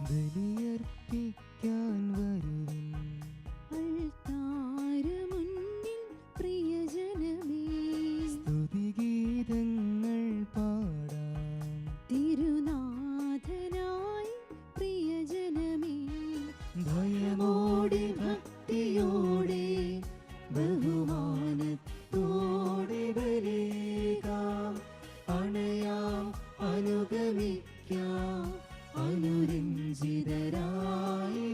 ബലിയർപ്പിക്കാൻ വരുവിൻ അൾത്താരമുന്നിൽ പ്രിയജനമേ. സ്തുതിഗീതങ്ങൾ പാടാം തിരുനാഥനായി പ്രിയജനമേ. ഭയമോടെ ഭക്തിയോടെ ബഹുമാനത്തോടെ ബലിയേകാം. അണയാം അനുഗമിക്കാം അനുരഞ്ജിതരായി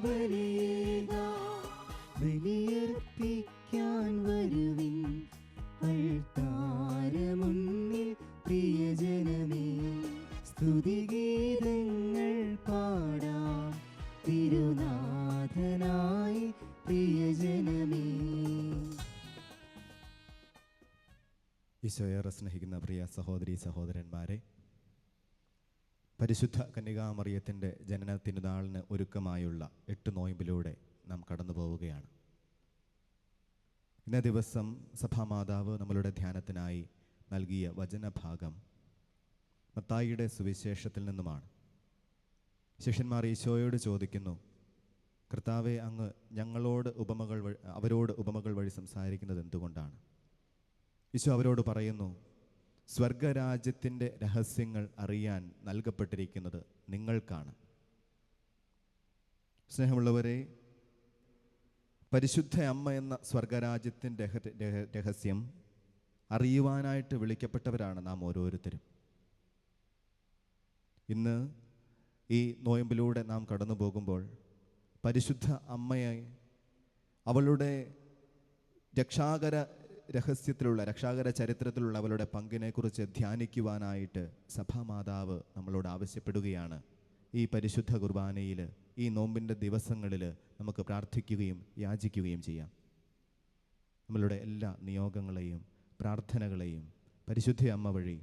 ബലിയേകാം. ബലിയർപ്പിക്കാൻ വരുവിൻ അൾത്താരമുന്നിൽ പ്രിയജനമേ. സ്തുതിഗീതങ്ങൾ പാടാം തിരുനാഥനായി പ്രിയജനമേ. ഈശോയേറെ സ്നേഹിക്കുന്ന പ്രിയ സഹോദരീ സഹോദരന്മാരെ, പരിശുദ്ധ കന്യകാമറിയത്തിൻ്റെ ജനന തിരുനാളിന് ഒരുക്കമായുള്ള 8 നോയമ്പിലൂടെ നാം കടന്നു പോവുകയാണ്. ഇന്നേ ദിവസം സഭാമാതാവ് നമ്മളുടെ ധ്യാനത്തിനായി നൽകിയ വചനഭാഗം മത്തായിയുടെ സുവിശേഷത്തിൽ നിന്നുമാണ്. ശിഷ്യന്മാർ ഈശോയോട് ചോദിക്കുന്നു, കർത്താവെ, അങ്ങ് അവരോട് ഉപമകൾ വഴി സംസാരിക്കുന്നത് എന്തുകൊണ്ടാണ്? ഈശോ അവരോട് പറയുന്നു, സ്വർഗരാജ്യത്തിൻ്റെ രഹസ്യങ്ങൾ അറിയാൻ നൽകപ്പെട്ടിരിക്കുന്നത് നിങ്ങൾക്കാണ്. സ്നേഹമുള്ളവരെ, പരിശുദ്ധ അമ്മ എന്ന സ്വർഗരാജ്യത്തിൻ്റെ രഹസ്യം അറിയുവാനായിട്ട് വിളിക്കപ്പെട്ടവരാണ് നാം ഓരോരുത്തരും. ഇന്ന് ഈ നോയമ്പിലൂടെ നാം കടന്നു പോകുമ്പോൾ പരിശുദ്ധ അമ്മയെ അവളുടെ രക്ഷാകര ചരിത്രത്തിലുള്ള അവളുടെ പങ്കിനെക്കുറിച്ച് ധ്യാനിക്കുവാനായിട്ട് സഭാമാതാവ് നമ്മളോട് ആവശ്യപ്പെടുകയാണ്. ഈ പരിശുദ്ധ കുർബാനയിൽ ഈ നോമ്പിൻ്റെ ദിവസങ്ങളിൽ നമുക്ക് പ്രാർത്ഥിക്കുകയും യാചിക്കുകയും ചെയ്യാം. നമ്മളുടെ എല്ലാ നിയോഗങ്ങളെയും പ്രാർത്ഥനകളെയും പരിശുദ്ധ അമ്മ വഴി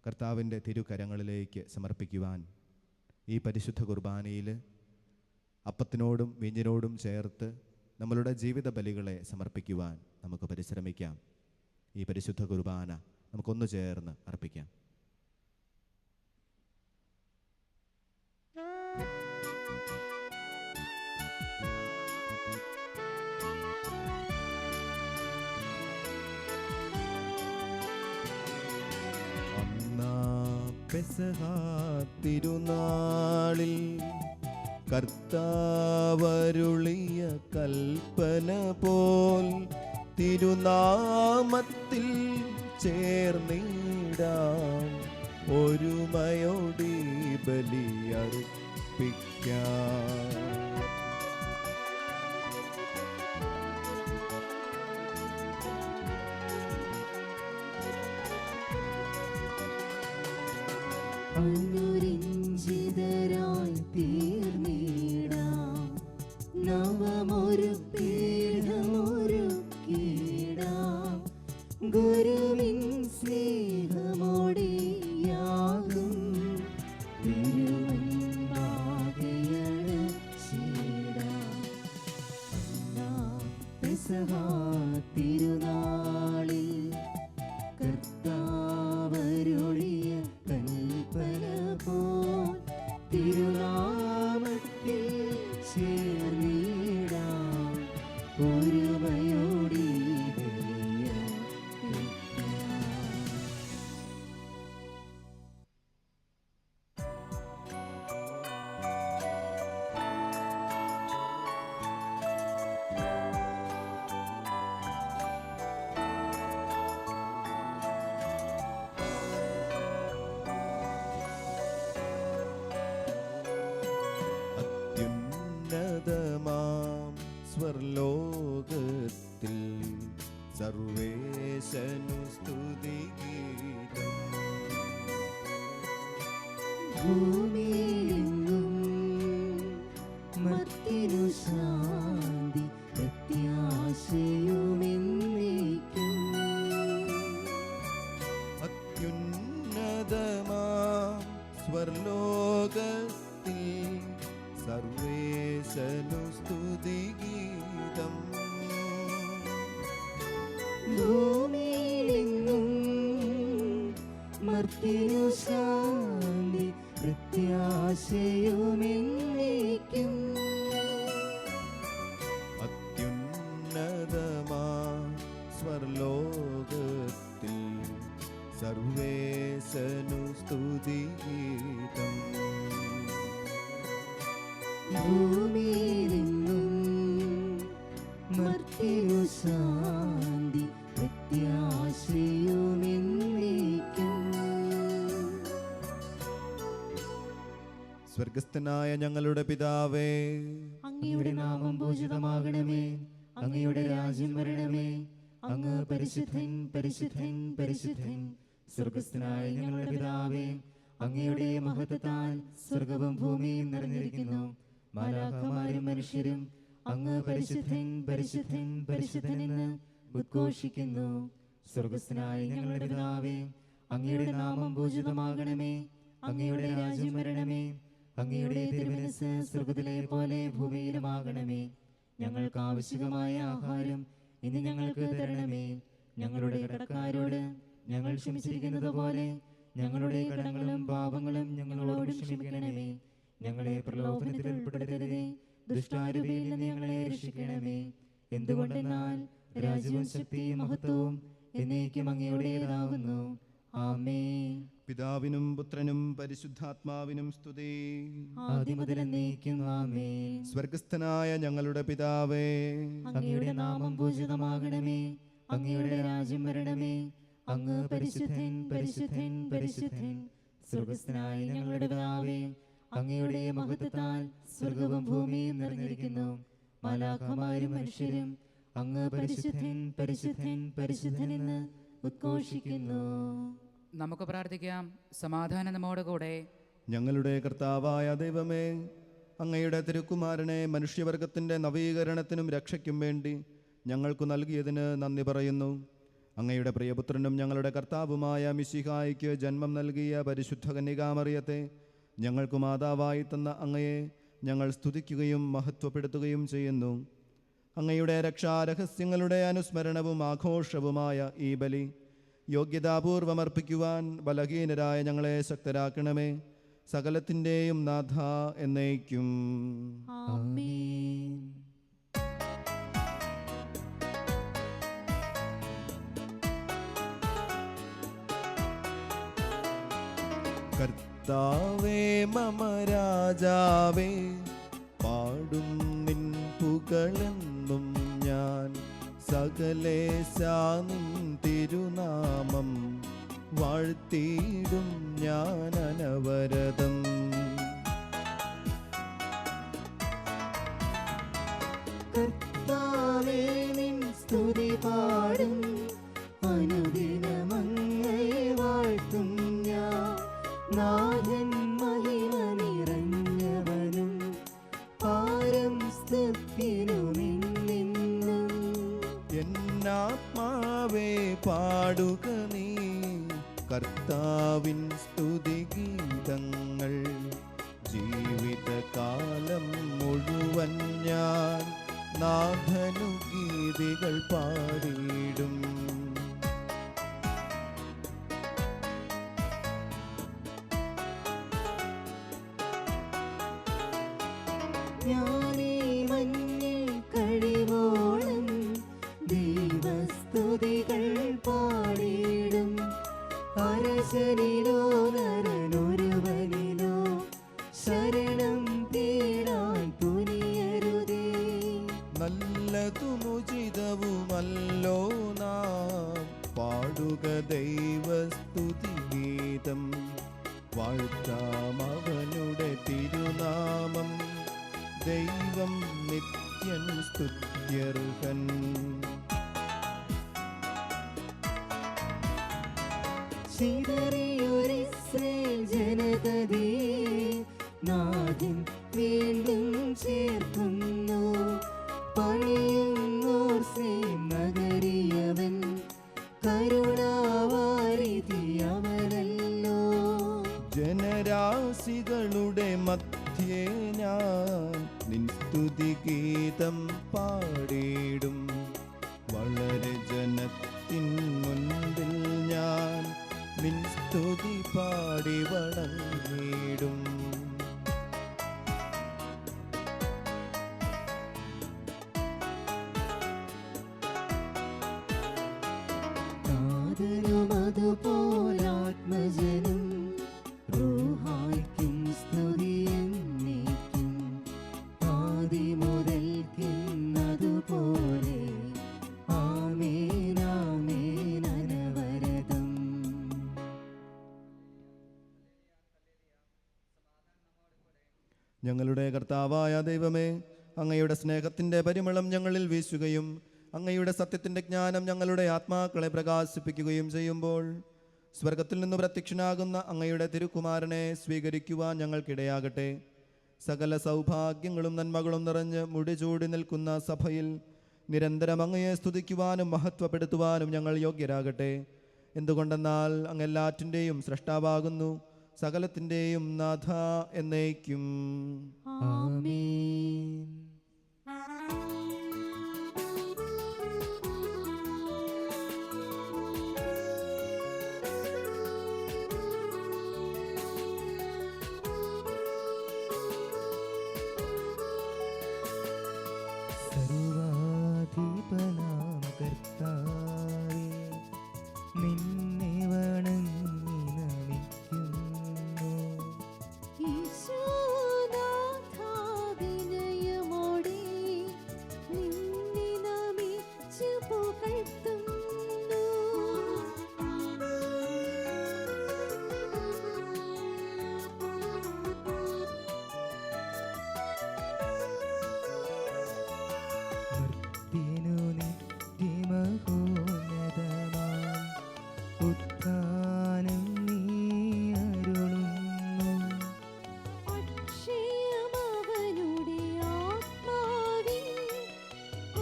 കർത്താവിൻ്റെ തിരുകരങ്ങളിലേക്ക് സമർപ്പിക്കുവാൻ ഈ പരിശുദ്ധ കുർബാനയിൽ അപ്പത്തിനോടും വീഞ്ഞിനോടും ചേർത്ത് നമ്മളുടെ ജീവിത ബലികളെ സമർപ്പിക്കുവാൻ നമുക്ക് പരിശ്രമിക്കാം. ഈ പരിശുദ്ധ കുർബാന നമുക്കൊന്നു ചേർന്ന് അർപ്പിക്കാം. പെസഹ തിരുനാളിൽ കർത്താവരുളിയ കൽപ്പന പോൽ തിരുനാമത്തിൽ ചേർന്നിടാം, ഒരുമയോടി ബലിയർപ്പിക്കാം. അനുരഞ്ജിതരായി തീർന്നിടാം, നവമൊരു പീഠമൊരുക്കിടാം. ഗുരുവിൻ സ്നേഹമോടെയാകും തിരുവൻപാകയണച്ചിടാം. പെസഹ തിരുനാളിൽ കർത്താവരുളിയ കൽപ്പന പോൽ തിരുനാമത്തിൽ ചേർന്നിടാം, ഒരുമയോടി അത്യുന്നതമാം സ്വർലോകത്തിൽ സർവേശനു സ്തുതിഗീതം. ഭൂമിയിലെങ്ങും മർത്യനു ശാന്തി പ്രത്യാശയുമെന്നേക്കും. അത്യുന്നതമാം സ്വർലോകത്തിൽ സർവേശനു സ്തുതിഗീതം. ഭൂമിയിലെങ്ങും മർത്യനു ശാന്തി പ്രത്യാശ ഭൂമിയിലെങ്ങും മർത്യനു ശാന്തി പ്രത്യാശയുമെന്നേക്കും. സ്വർഗസ്ഥനായ ഞങ്ങളുടെ പിതാവേ, അങ്ങയുടെ നാമം പൂജിതമാകണമേ. അങ്ങയുടെ രാജ്യം വരണമേ. അങ്ങ് പരിശുദ്ധൻ പരിശുദ്ധൻ പരിശുദ്ധൻ. സ്വർഗസ്ഥനായ ഞങ്ങളുടെ പിതാവേ, അങ്ങയുടെ മഹത്വത്താൽ സ്വർഗവും ഭൂമിയും നിറഞ്ഞിരിക്കുന്നു. മാലാഖമാരും മനുഷ്യരും അങ്ങ് പരിശുദ്ധൻ പരിശുദ്ധൻ പരിശുദ്ധൻ എന്ന് ഉദ്ഘോഷിക്കുന്നു. സ്വർഗസ്ഥനായ ഞങ്ങളുടെ പിതാവേ, അങ്ങയുടെ നാമം പൂജിതമാകണമേ. അങ്ങയുടെ രാജ്യം വരണമേ. അങ്ങയുടെ തിരുമനസ്സ് സ്വർഗത്തിലെ പോലെ ഭൂമിയിലുമാകണമേ. ഞങ്ങൾക്ക് ആവശ്യമായ ആഹാരം ഇന്ന് ഞങ്ങൾക്ക് തരണമേ. ഞങ്ങളുടെ കടക്കാരോട് ഞങ്ങൾ ക്ഷമിച്ചിരിക്കുന്നത് പോലെ ഞങ്ങളുടെ കടങ്ങളും പാപങ്ങളും ഞങ്ങളോട് ക്ഷമിക്കണമേ. ഞങ്ങളെ പ്രലോഭനത്തിൽ ഉൾപ്പെടുത്തരുതേ, ദുഷ്ടാരൂപിയിൽ നിന്ന് ഞങ്ങളെ രക്ഷിക്കണമേ. എന്തുകൊണ്ടെന്നാൽ രാജ്യവും ശക്തിയും മഹത്വവും എന്നേക്കും അങ്ങയുടേതാകുന്നു. ആമേൻ. പിതാവിനും പുത്രനും പരിശുദ്ധാത്മാവിനും സ്തുതി. ആദ്യം മുതൽ എന്നേക്കും ആമേൻ. സ്വർഗസ്ഥനായ ഞങ്ങളുടെ പിതാവേ, അങ്ങയുടെ നാമം പൂജിതമാകണമേ. അങ്ങയുടെ രാജ്യം വരണമേ. അങ്ങ് പരിശുദ്ധൻ പരിശുദ്ധൻ പരിശുദ്ധൻ. സ്വർഗസ്ഥനായ ഞങ്ങളുടെ പിതാവേ, അങ്ങയുടെ മഹത്വത്താൽ സ്വർഗവും ഭൂമിയും നിറഞ്ഞിരിക്കുന്നു. മാലാഖമാരും മനുഷ്യരും അങ്ങ് പരിശുദ്ധൻ പരിശുദ്ധൻ പരിശുദ്ധൻ എന്ന് ഉദ്ഘോഷിക്കുന്നു. നമുക്ക് പ്രാർത്ഥിക്കാം. സമാധാനം നമ്മോട് കൂടെ. ഞങ്ങളുടെ കർത്താവായ ദൈവമേ, അങ്ങയുടെ തിരുക്കുമാരനെ മനുഷ്യവർഗത്തിൻ്റെ നവീകരണത്തിനും രക്ഷയ്ക്കും വേണ്ടി ഞങ്ങൾക്കു നൽകിയതിന് നന്ദി പറയുന്നു. അങ്ങയുടെ പ്രിയപുത്രനും ഞങ്ങളുടെ കർത്താവുമായ മിശിഹായ്ക്ക് ജന്മം നൽകിയ പരിശുദ്ധ കന്യകാമറിയത്തെ ഞങ്ങൾക്ക് മാതാവായി തന്ന അങ്ങയെ ഞങ്ങൾ സ്തുതിക്കുകയും മഹത്വപ്പെടുത്തുകയും ചെയ്യുന്നു. അങ്ങയുടെ രക്ഷാരഹസ്യങ്ങളുടെ അനുസ്മരണവും ആഘോഷവുമായ ഈ ബലി യോഗ്യതാപൂർവം അർപ്പിക്കുവാൻ ബലഹീനരായ ഞങ്ങളെ ശക്തരാക്കണമേ. സകലത്തിൻ്റെയും നാഥ എന്നേക്കും ആമേൻ. കർത്താവേ മമ രാജാവേ, പാടും നിൻ പുകളെന്നും ഞാൻ. സകലേശാ നിൻ തിരുനാമം വാഴ്ത്തിയിടും ഞാൻ അനവരതം. കർത്താവേ നിൻ സ്തുതി പാടും. അനുദിനം അങ്ങയെ വാഴ്ത്തും ഞാൻ. നാഥൻ മഹിമ നിറഞ്ഞവനും പാരം സ്തുതിനുമെന്നെന്നും. എന്നാത്മാവേ പാടുക നീ കർത്താവിൻ സ്തുതിഗീതങ്ങൾ. ജീവിതകാലം മുഴുവൻ ഞാൻ നാഥനു ഗീതികൾ പാടിയിടും. ഞാനീ മഞ്ഞിൽ കഴിവോളം ദൈവസ്തുതികൾ പാടിയിടും. അരശനിലോ നരനൊരുവനിലോ ശരണം തേടാൻ തുനിയരുതേ. നല്ലതുമുചിതവുമല്ലോ നാം പാടുക ദൈവസ്തുതിഗീതം. വാഴ്ത്താം അവനുടെ തിരുനാമം. ദൈവം നിത്യൻ സ്തുത്യർഹൻ. ചിതറിയൊരിസ്രായേൽ ജനതയെ നാഥൻ വീണ്ടും ചേർക്കുന്നു. പണിയുന്നോർ സേം നഗരിയവൻ കരുണാവാരിധി അവനല്ലോ. ജനരാശികളുടെ മധ്യേ ഞാൻ നിൻ സ്തുതിഗീതം പാടിയിടും. വളരെ ജനത്തിൻ മുൻപിൽ ഞാൻ നിൻ സ്തുതി പാടി വണങ്ങിടും. അതുപോലാത്മജനം റൂഹായ്ക്കും സ്തുതിയെന്നേക്കും. കർത്താവായ ദൈവമേ, അങ്ങയുടെ സ്നേഹത്തിൻ്റെ പരിമളം ഞങ്ങളിൽ വീശുകയും അങ്ങയുടെ സത്യത്തിൻ്റെ ജ്ഞാനം ഞങ്ങളുടെ ആത്മാക്കളെ പ്രകാശിപ്പിക്കുകയും ചെയ്യുമ്പോൾ സ്വർഗത്തിൽ നിന്ന് പ്രത്യക്ഷനാകുന്ന അങ്ങയുടെ തിരുക്കുമാരനെ സ്വീകരിക്കുവാൻ ഞങ്ങൾക്കിടയാകട്ടെ. സകല സൗഭാഗ്യങ്ങളും നന്മകളും നിറഞ്ഞ് മുടിചൂടി നിൽക്കുന്ന സഭയിൽ നിരന്തരം അങ്ങയെ സ്തുതിക്കുവാനും മഹത്വപ്പെടുത്തുവാനും ഞങ്ങൾ യോഗ്യരാകട്ടെ. എന്തുകൊണ്ടെന്നാൽ അങ്ങ് എല്ലാറ്റിൻ്റെയും സ്രഷ്ടാവാകുന്നു, സകലത്തിൻ്റെയും നാഥ എന്നേക്കും. ആമേൻ. സർവാധിപനാം കർത്താവേ, നിന്നെ വണങ്ങി നമിക്കുന്നു. ഈശോനാഥാ വിനയമോടെ നിന്നെ നമിച്ചു പുകഴ്ത്തുന്നു. മർത്യനു നിത്യമഹോന്നതമാം ഉത്ഥാനം നീ അരുളുന്നു. അക്ഷയമവനുടെ ആത്മാവിൽ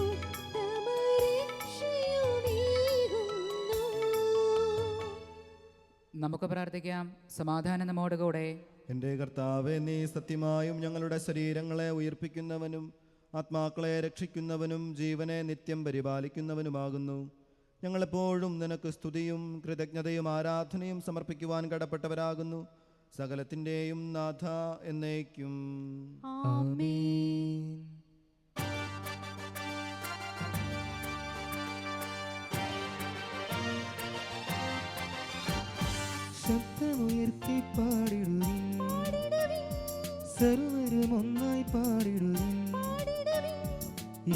ഉത്തമരക്ഷയുമേകുന്നു. നമുക്ക് പ്രാർത്ഥിക്കാം. സമാധാനം നമ്മോടുകൂടെ. എൻ്റെ കർത്താവേ, നീ സത്യമായും ഞങ്ങളുടെ ശരീരങ്ങളെ ഉയിർപ്പിക്കുന്നവനും ആത്മാക്കളെ രക്ഷിക്കുന്നവനും ജീവനെ നിത്യം പരിപാലിക്കുന്നവനുമാകുന്നു. ഞങ്ങളെപ്പോഴും നിനക്ക് സ്തുതിയും കൃതജ്ഞതയും ആരാധനയും സമർപ്പിക്കുവാൻ കടപ്പെട്ടവരാകുന്നു. സകലത്തിൻ്റെയും നാഥ എന്നേക്കും. ആമേൻ. ശബ്ദമുയർത്തി പാടിടുവിൻ, സർവരും ഒന്നായി പാടിടുവിൻ.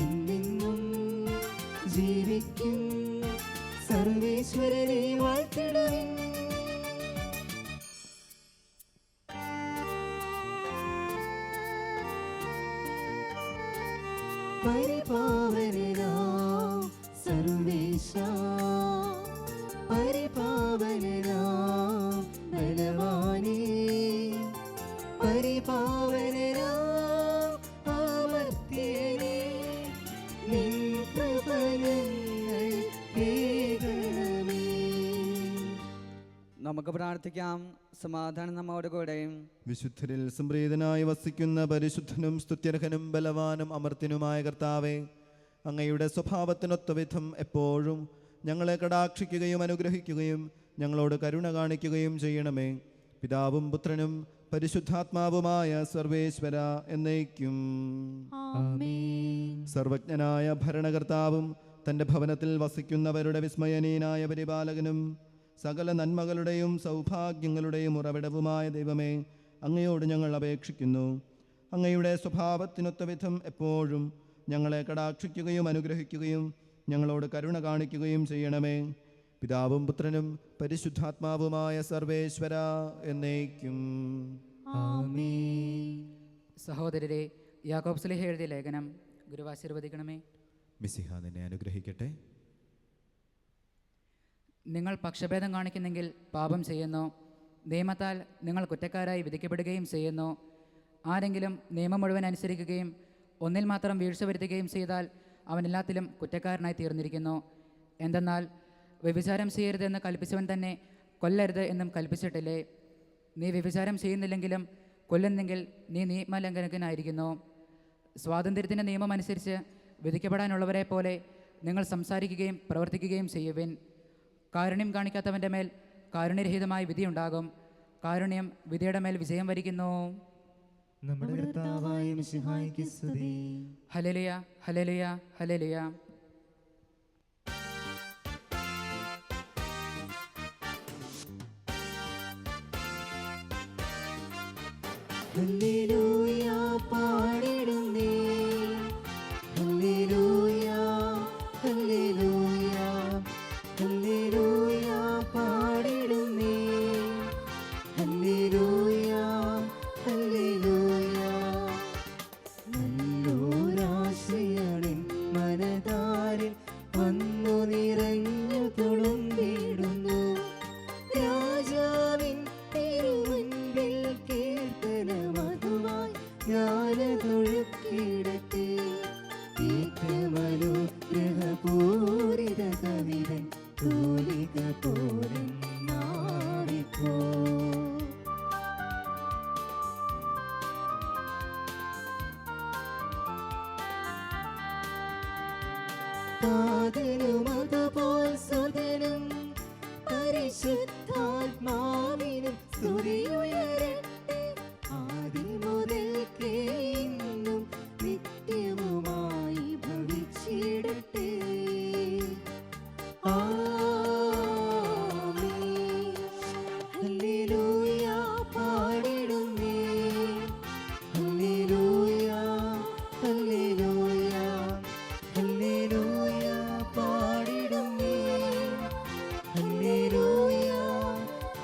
എന്നെന്നും ജീവിക്കും സർവേശ്വരനെ വാഴ്ത്തിടുവിൻ. പരിപാവനനാം സർവേശാ, പരിപാവനനാം ബലവാനേ, പരിപാവനനാം അമർത്യനേ, നിൻ കൃപ ഞങ്ങൾ കേൾക്കണമേ. നമുക്ക് പ്രാർത്ഥിക്കാം. സമാധാനം നമ്മോട് കൂടെ. വിശുദ്ധരിൽ സംപ്രീതനായി വസിക്കുന്ന പരിശുദ്ധനും സ്തുത്യർഹനും ബലവാനും അമർത്യനുമായ കർത്താവേ, അങ്ങയുടെ സ്വഭാവത്തിനൊത്ത വിധം എപ്പോഴും ഞങ്ങളെ കടാക്ഷിക്കുകയും അനുഗ്രഹിക്കുകയും ഞങ്ങളോട് കരുണ കാണിക്കുകയും ചെയ്യണമേ. പിതാവും പുത്രനും പരിശുദ്ധാത്മാവുമായ സർവേശ്വര എന്നേക്കും. ആമേൻ. സർവജ്ഞനായ ഭരണകർത്താവും തൻ്റെ ഭവനത്തിൽ വസിക്കുന്നവരുടെ വിസ്മയനീയനായ പരിപാലകനും സകല നന്മകളുടെയും സൗഭാഗ്യങ്ങളുടെയും ഉറവിടവുമായ ദൈവമേ, അങ്ങയോട് ഞങ്ങൾ അപേക്ഷിക്കുന്നു. അങ്ങയുടെ സ്വഭാവത്തിനൊത്ത വിധം എപ്പോഴും ഞങ്ങളെ കടാക്ഷിക്കുകയും അനുഗ്രഹിക്കുകയും ഞങ്ങളോട് കരുണ കാണിക്കുകയും ചെയ്യണമേ. പിതാവും പുത്രനും പരിശുദ്ധാത്മാവുമായ സർവേശ്വര എന്നേക്കും. ആമേൻ. സഹോദരരെ, യാക്കോബ് ശ്ലീഹ എഴുതിയ ലേഖനം ഗുരുവാശീർവദിക്കണമേ. മിശിഹ നിന്നെ അനുഗ്രഹിക്കട്ടെ. നിങ്ങൾ പക്ഷഭേദം കാണിക്കുന്നെങ്കിൽ പാപം ചെയ്യുന്നു. നിയമത്താൽ നിങ്ങൾ കുറ്റക്കാരായി വിധിക്കപ്പെടുകയും ചെയ്യുന്നു. ആരെങ്കിലും നിയമം മുഴുവൻ അനുസരിക്കുകയും ഒന്നിൽ മാത്രം വീഴ്ച വരുത്തുകയും ചെയ്താൽ അവൻ എല്ലാത്തിലും കുറ്റക്കാരനായി തീർന്നിരിക്കുന്നു. എന്തെന്നാൽ വ്യഭിചാരം ചെയ്യരുതെന്ന് കൽപ്പിച്ചവൻ തന്നെ കൊല്ലരുത് എന്നും കൽപ്പിച്ചിട്ടില്ലേ? നീ വ്യഭിചാരം ചെയ്യുന്നില്ലെങ്കിലും കൊല്ലുന്നെങ്കിൽ നീ നിയമലംഘനകനായിരിക്കുന്നു. സ്വാതന്ത്ര്യത്തിൻ്റെ നിയമം അനുസരിച്ച് വിധിക്കപ്പെടാനുള്ളവരെ പോലെ നിങ്ങൾ സംസാരിക്കുകയും പ്രവർത്തിക്കുകയും ചെയ്യുവിൻ. കാരുണ്യം കാണിക്കാത്തവൻ്റെ മേൽ കാരുണ്യരഹിതമായ വിധിയുണ്ടാകും. കാരുണ്യം വിധിയുടെ മേൽ വിജയം വരിക്കുന്നു. നമ്മുടെ കർത്താവായ മിശിഹായ്ക്ക് സ്തുതി. Hallelujah, hallelujah, hallelujah. ഹല്ലേലൂയ പാടിടുന്നേ, ഹല്ലേലൂയ, ഹല്ലേലൂയ, ഹല്ലേലൂയ പാടിടുന്നേ, ഹല്ലേലൂയ, ഹല്ലേലൂയ, ഏറ്റമനുഗ്രഹപൂരിത കവിതൻ തൂലിക പോലും നാവിപ്പോ. താതനും അതുപോൽ സുതനും പരിശുദ്ധാത്മാവിനും സ്തുതിയുയരട്ടെ, ആദ്യം മുതൽക്കേ ഇന്നും നിത്യവുമായി ഭവിച്ചിടട്ടെ. ആമേൻ. ഹല്ലേലൂയ പാടിടുന്നേ, ഹല്ലേലൂയ, ഹല്ലേലൂയ, ഹല്ലേലൂയ പാടിടുന്നേ, ഹല്ലേലൂയ,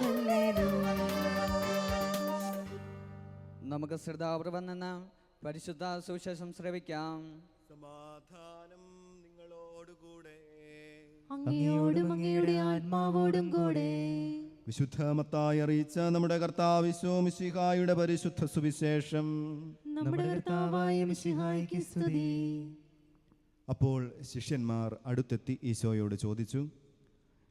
ഹല്ലേലൂയ. നമുക്ക് ശ്രദ്ധാപൂർവം നിന്ന് പരിശുദ്ധ സുവിശേഷം ശ്രവിക്കാം. സമാധാനം നിങ്ങളോടുകൂടെ. അങ്ങയോടും അങ്ങയുടെ ആത്മാവോടും കൂടെ. വിശുദ്ധ മത്തായി അറിയിച്ച നമ്മുടെ കർത്താവ് മിശിഹായുടെ പരിശുദ്ധ സുവിശേഷം. നമ്മുടെ കർത്താവായ മിശിഹായ്ക്ക് സ്തുതി. അപ്പോൾ ശിഷ്യന്മാർ അടുത്തെത്തി ഈശോയോട് ചോദിച്ചു,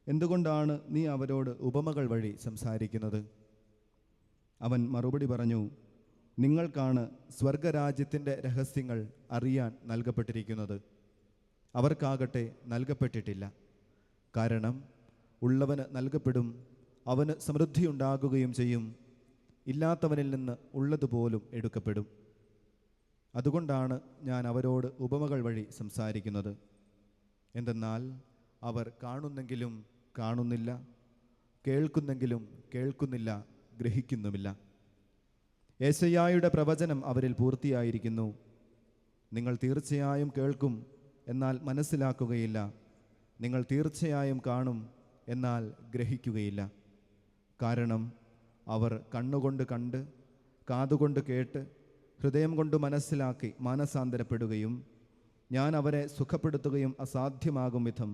എന്തുകൊണ്ടാണ് നീ അവരോട് ഉപമകൾ വഴി സംസാരിക്കുന്നത്? അവൻ മറുപടി പറഞ്ഞു, നിങ്ങൾക്കാണ് സ്വർഗരാജ്യത്തിൻ്റെ രഹസ്യങ്ങൾ അറിയാൻ നൽകപ്പെട്ടിരിക്കുന്നത്, അവർക്കാകട്ടെ നൽകപ്പെട്ടിട്ടില്ല. കാരണം ഉള്ളവന് നൽകപ്പെടും, അവന് സമൃദ്ധിയുണ്ടാകുകയും ചെയ്യും, ഇല്ലാത്തവനിൽ നിന്ന് ഉള്ളതുപോലും എടുക്കപ്പെടും. അതുകൊണ്ടാണ് ഞാൻ അവരോട് ഉപമകൾ വഴി സംസാരിക്കുന്നത്. എന്തെന്നാൽ അവർ കാണുന്നെങ്കിലും കാണുന്നില്ല, കേൾക്കുന്നെങ്കിലും കേൾക്കുന്നില്ല, ഗ്രഹിക്കുന്നുമില്ല. യേശയ്യായുടെ പ്രവചനം അവരിൽ പൂർത്തിയായിരിക്കുന്നു. നിങ്ങൾ തീർച്ചയായും കേൾക്കും, എന്നാൽ മനസ്സിലാക്കുകയില്ല. നിങ്ങൾ തീർച്ചയായും കാണും, എന്നാൽ ഗ്രഹിക്കുകയില്ല. കാരണം അവർ കണ്ണുകൊണ്ട് കണ്ട്, കാതുകൊണ്ട് കേട്ട്, ഹൃദയം കൊണ്ട് മനസ്സിലാക്കി മാനസാന്തരപ്പെടുകയും ഞാൻ അവരെ സുഖപ്പെടുത്തുകയും അസാധ്യമാകും വിധം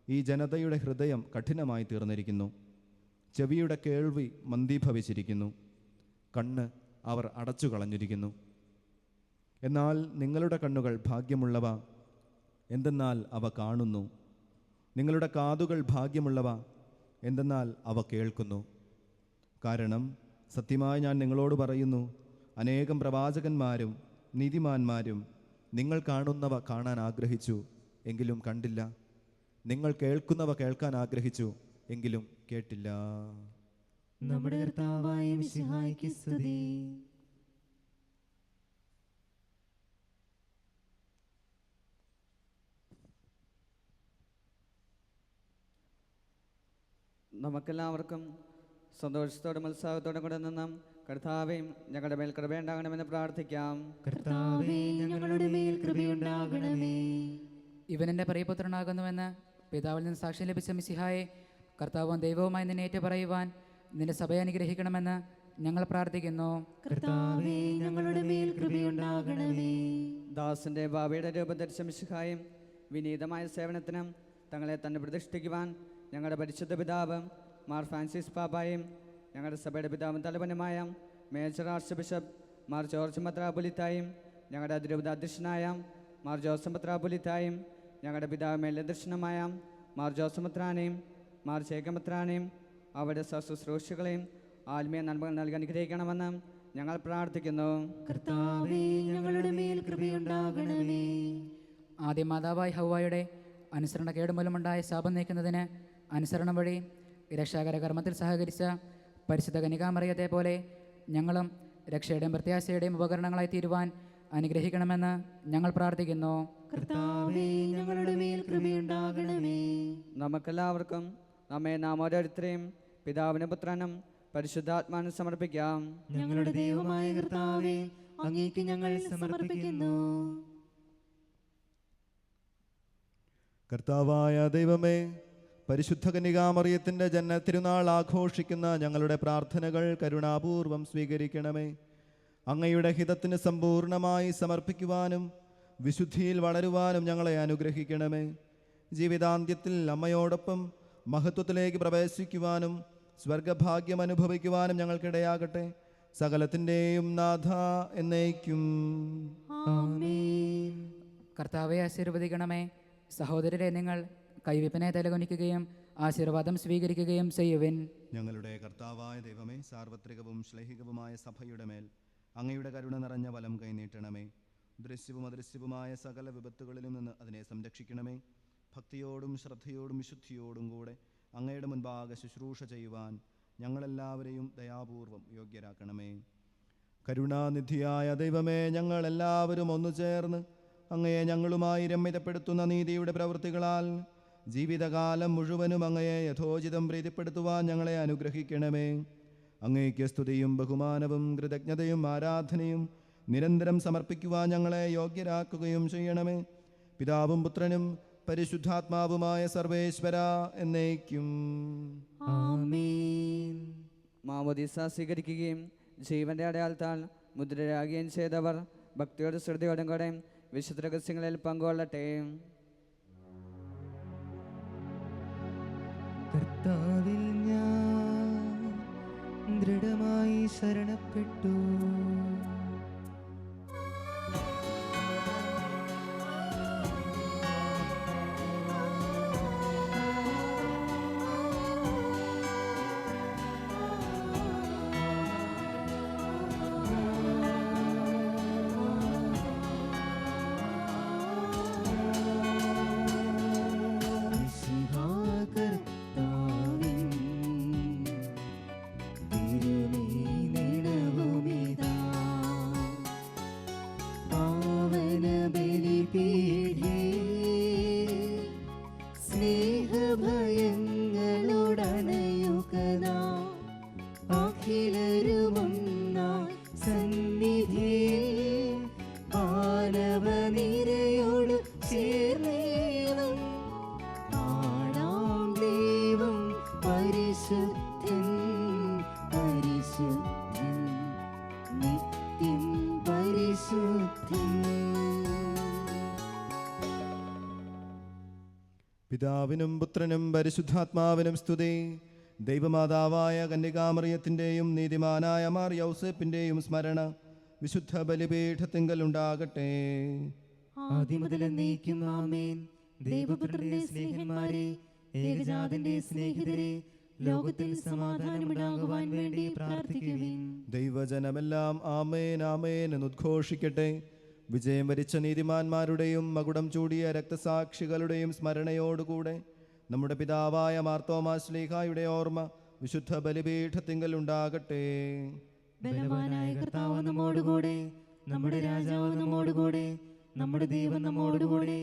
ഈ ജനതയുടെ ഹൃദയം കഠിനമായി തീർന്നിരിക്കുന്നു. ചെവിയുടെ കേൾവി മന്ദീഭവിച്ചിരിക്കുന്നു, കണ്ണ് അവർ അടച്ചു കളഞ്ഞിരിക്കുന്നു. എന്നാൽ നിങ്ങളുടെ കണ്ണുകൾ ഭാഗ്യമുള്ളവ, എന്തെന്നാൽ അവ കാണുന്നു. നിങ്ങളുടെ കാതുകൾ ഭാഗ്യമുള്ളവ, എന്തെന്നാൽ അവ കേൾക്കുന്നു. കാരണം സത്യമായി ഞാൻ നിങ്ങളോട് പറയുന്നു, അനേകം പ്രവാചകന്മാരും നീതിമാന്മാരും നിങ്ങൾ കാണുന്നവ കാണാൻ ആഗ്രഹിച്ചു, എങ്കിലും കണ്ടില്ല. നിങ്ങൾ കേൾക്കുന്നവ കേൾക്കാൻ ആഗ്രഹിച്ചു, എങ്കിലും കേട്ടില്ല. നമ്മുടെ കർത്താവായ മിശിഹായ്ക്ക് സ്തുതി. നമുക്കെല്ലാവർക്കും സന്തോഷത്തോടും ഉത്സാഹത്തോടും കൂടെ നിന്നും കർത്താവേയും ഞങ്ങളുടെ മേൽ കൃപയുണ്ടാകണമെന്ന് പ്രാർത്ഥിക്കാം. കർത്താവേ, ഞങ്ങളുടെ മേൽ കൃപയുണ്ടാകണമേ. ഇവനെൻ്റെ പ്രിയപുത്രനാകുന്നുവെന്ന് പിതാവിൽ നിന്ന് സാക്ഷ്യം ലഭിച്ച മിശിഹായെ, കർത്താവും ദൈവവുമായി നിന്നെ ഏറ്റു പറയുവാൻ നിന്റെ സഭയെ അനുഗ്രഹിക്കണമെന്ന് ഞങ്ങൾ പ്രാർത്ഥിക്കുന്നു. കർത്താവേ, ഞങ്ങളുടെ മേൽ കൃപയുണ്ടാകണമേ. ദാസന്റെ ബാബയുടെ രൂപം ധരിച്ച മിശിഹായും വിനീതമായ സേവനത്തിനും തങ്ങളെ തന്നെ പ്രതിഷ്ഠിക്കുവാൻ ഞങ്ങളുടെ പരിശുദ്ധ പിതാവ് മാർ ഫ്രാൻസിസ് പാപ്പായും ഞങ്ങളുടെ സഭയുടെ പിതാവും തലവനുമായ major arch bishop Mar George മെത്രാപ്പൊലീത്തായും ഞങ്ങളുടെ അതിരൂപത അധ്യക്ഷനായ മാർ ജോസഫ് മെത്രാപ്പൊലീത്തായും ഞങ്ങളുടെ പിതാവ് മേലധ്യക്ഷനുമായ മാർ ജോസഫ് മെത്രാനെയും മാർ ജേക്കബ് മെത്രാനെയും അവരുടെ ശുശ്രൂഷകളെയും ആത്മീയ നന്മകൾ നൽകി അനുഗ്രഹിക്കണമെന്ന് ഞങ്ങൾ പ്രാർത്ഥിക്കുന്നു. കർത്താവേ, ഞങ്ങളുടെ മേൽ കൃപയുണ്ടാകണമേ. ആദ്യ മാതാവായ ഹൗവായുടെ അനുസരണക്കേട് മൂലമുണ്ടായ ശാപം നീക്കുന്നതിന് അനുസരണം വഴി രക്ഷാകര കർമ്മത്തിൽ സഹകരിച്ച പരിശുദ്ധ കന്യകാമറിയത്തെ പോലെ ഞങ്ങളും രക്ഷയുടെയും പ്രത്യാശയുടെയും ഉപകരണങ്ങളായി തീരുവാൻ അനുഗ്രഹിക്കണമെന്ന് ഞങ്ങൾ പ്രാർത്ഥിക്കുന്നു. കർത്താവേ, ഞങ്ങളുടെ മേൽ കൃപയുണ്ടാകണമേ. നമുക്കെല്ലാവർക്കും നമ്മെ നാം ഓരോരുത്തരെയും പിതാവിനും പുത്രനും പരിശുദ്ധാത്മാവിനും സമർപ്പിക്കാം. ഞങ്ങളുടെ ദൈവമായ കർത്താവേ, അങ്ങേക്ക് ഞങ്ങൾ സമർപ്പിക്കുന്നു. കർത്താവായ ദൈവമേ, പരിശുദ്ധ കന്യകാമറിയത്തിൻ്റെ ജനന തിരുനാൾ ആഘോഷിക്കുന്ന ഞങ്ങളുടെ പ്രാർത്ഥനകൾ കരുണാപൂർവം സ്വീകരിക്കണമേ. അങ്ങയുടെ ഹിതത്തിന് സമ്പൂർണമായി സമർപ്പിക്കുവാനും വിശുദ്ധിയിൽ വളരുവാനും ഞങ്ങളെ അനുഗ്രഹിക്കണമേ. ജീവിതാന്ത്യത്തിൽ അമ്മയോടൊപ്പം മഹത്വത്തിലേക്ക് പ്രവേശിക്കുവാനും സ്വർഗഭാഗ്യം അനുഭവിക്കുവാനും ഞങ്ങൾക്കിടയാകട്ടെ. സകലത്തിൻ്റെയും നാഥ എന്നേക്കും ആമേൻ. കർത്താവെ ആശീർവദിക്കണമേ. സഹോദരരെ, നിങ്ങൾ കൈവിപ്പിനെ തലകുനിക്കുകയും ആശീർവാദം സ്വീകരിക്കുകയും ചെയ്യുവിൻ. ഞങ്ങളുടെ കർത്താവായ ദൈവമേ, സാർവത്രികവും ശ്ലൈഹികവുമായ സഭയുടെ മേൽ അങ്ങയുടെ കരുണ നിറഞ്ഞ വലം കൈനീട്ടണമേ. ദൃശ്യവും അദൃശ്യവുമായ സകല വിപത്തുകളിലും നിന്ന് അതിനെ സംരക്ഷിക്കണമേ. ഭക്തിയോടും ശ്രദ്ധയോടും വിശുദ്ധിയോടും കൂടെ അങ്ങയുടെ മുൻപാകെ ശുശ്രൂഷ ചെയ്യുവാൻ ഞങ്ങളെല്ലാവരെയും ദയാപൂർവം യോഗ്യരാക്കണമേ. കരുണാനിധിയായ ദൈവമേ, ഞങ്ങളെല്ലാവരും ഒന്നു ചേർന്ന് അങ്ങയെ ഞങ്ങളുമായി രമ്യതപ്പെടുത്തുന്ന നീതിയുടെ പ്രവൃത്തികളാൽ ജീവിതകാലം മുഴുവനും അങ്ങയെ യഥോചിതം പ്രീതിപ്പെടുത്തുവാൻ ഞങ്ങളെ അനുഗ്രഹിക്കണമേ. അങ്ങയ്ക്ക് സ്തുതിയും ബഹുമാനവും കൃതജ്ഞതയും ആരാധനയും നിരന്തരം സമർപ്പിക്കുവാൻ ഞങ്ങളെ യോഗ്യരാക്കുകയും ചെയ്യണമേ. പിതാവും പുത്രനും പരിശുദ്ധാത്മാവുമായ സർവേശ്വര എന്നേക്കും ആമേൻ. മാമോദീസ സ്വീകരിക്കുകയും ജീവന്റെ അടയാളത്താൽ മുദ്രരാകുകയും ചെയ്തവർ ഭക്തിയോടും ശ്രദ്ധയോടും കൂടെ വിശുദ്ധ രഹസ്യങ്ങളിൽ പങ്കുകൊള്ളട്ടെ. കർത്താവിൽ ഞാൻ ദൃഢമായി ശരണപ്പെട്ടു. പിതാവിനും പുത്രനും പരിശുദ്ധാത്മാവിനും സ്തുതി. ദൈവമാതാവായ കന്യകാമറിയത്തിൻ്റെയും നീതിമാനായ മാർ യൗസേപ്പിൻ്റെയും സ്മരണ വിശുദ്ധ ബലിപീഠത്തിങ്കൽ ഉണ്ടാകട്ടെ. ആദിമുതൽ എന്നേക്കും ആമേൻ. ദൈവപുത്രന്റെ സ്നേഹന്മാരെ, ഏകജാതന്റെ സ്നേഹിതരെ, ലോകത്തിൽ സമാധാനമുണ്ടാകുവാൻ വേണ്ടി പ്രാർത്ഥിക്കുവിൻ. ദൈവജനമെല്ലാം ആമേൻ ആമേൻ എന്ന് ഉദ്ഘോഷിക്കട്ടെ. വിജയം വരിച്ച നീതിമാന്മാരുടെയും മകുടം ചൂടിയ രക്തസാക്ഷികളുടെയും സ്മരണയോടുകൂടെ നമ്മുടെ പിതാവായ മാർത്തോമാ ശ്ലീഹായുടെ ഓർമ്മ വിശുദ്ധ ബലിപീഠത്തിങ്കൽ ഉണ്ടാകട്ടെ. ബലവാനായ കർത്താവ് നമ്മോടുകൂടെ, നമ്മുടെ രാജാവ് നമ്മോടുകൂടെ, നമ്മുടെ ദൈവം നമ്മോടുകൂടെ,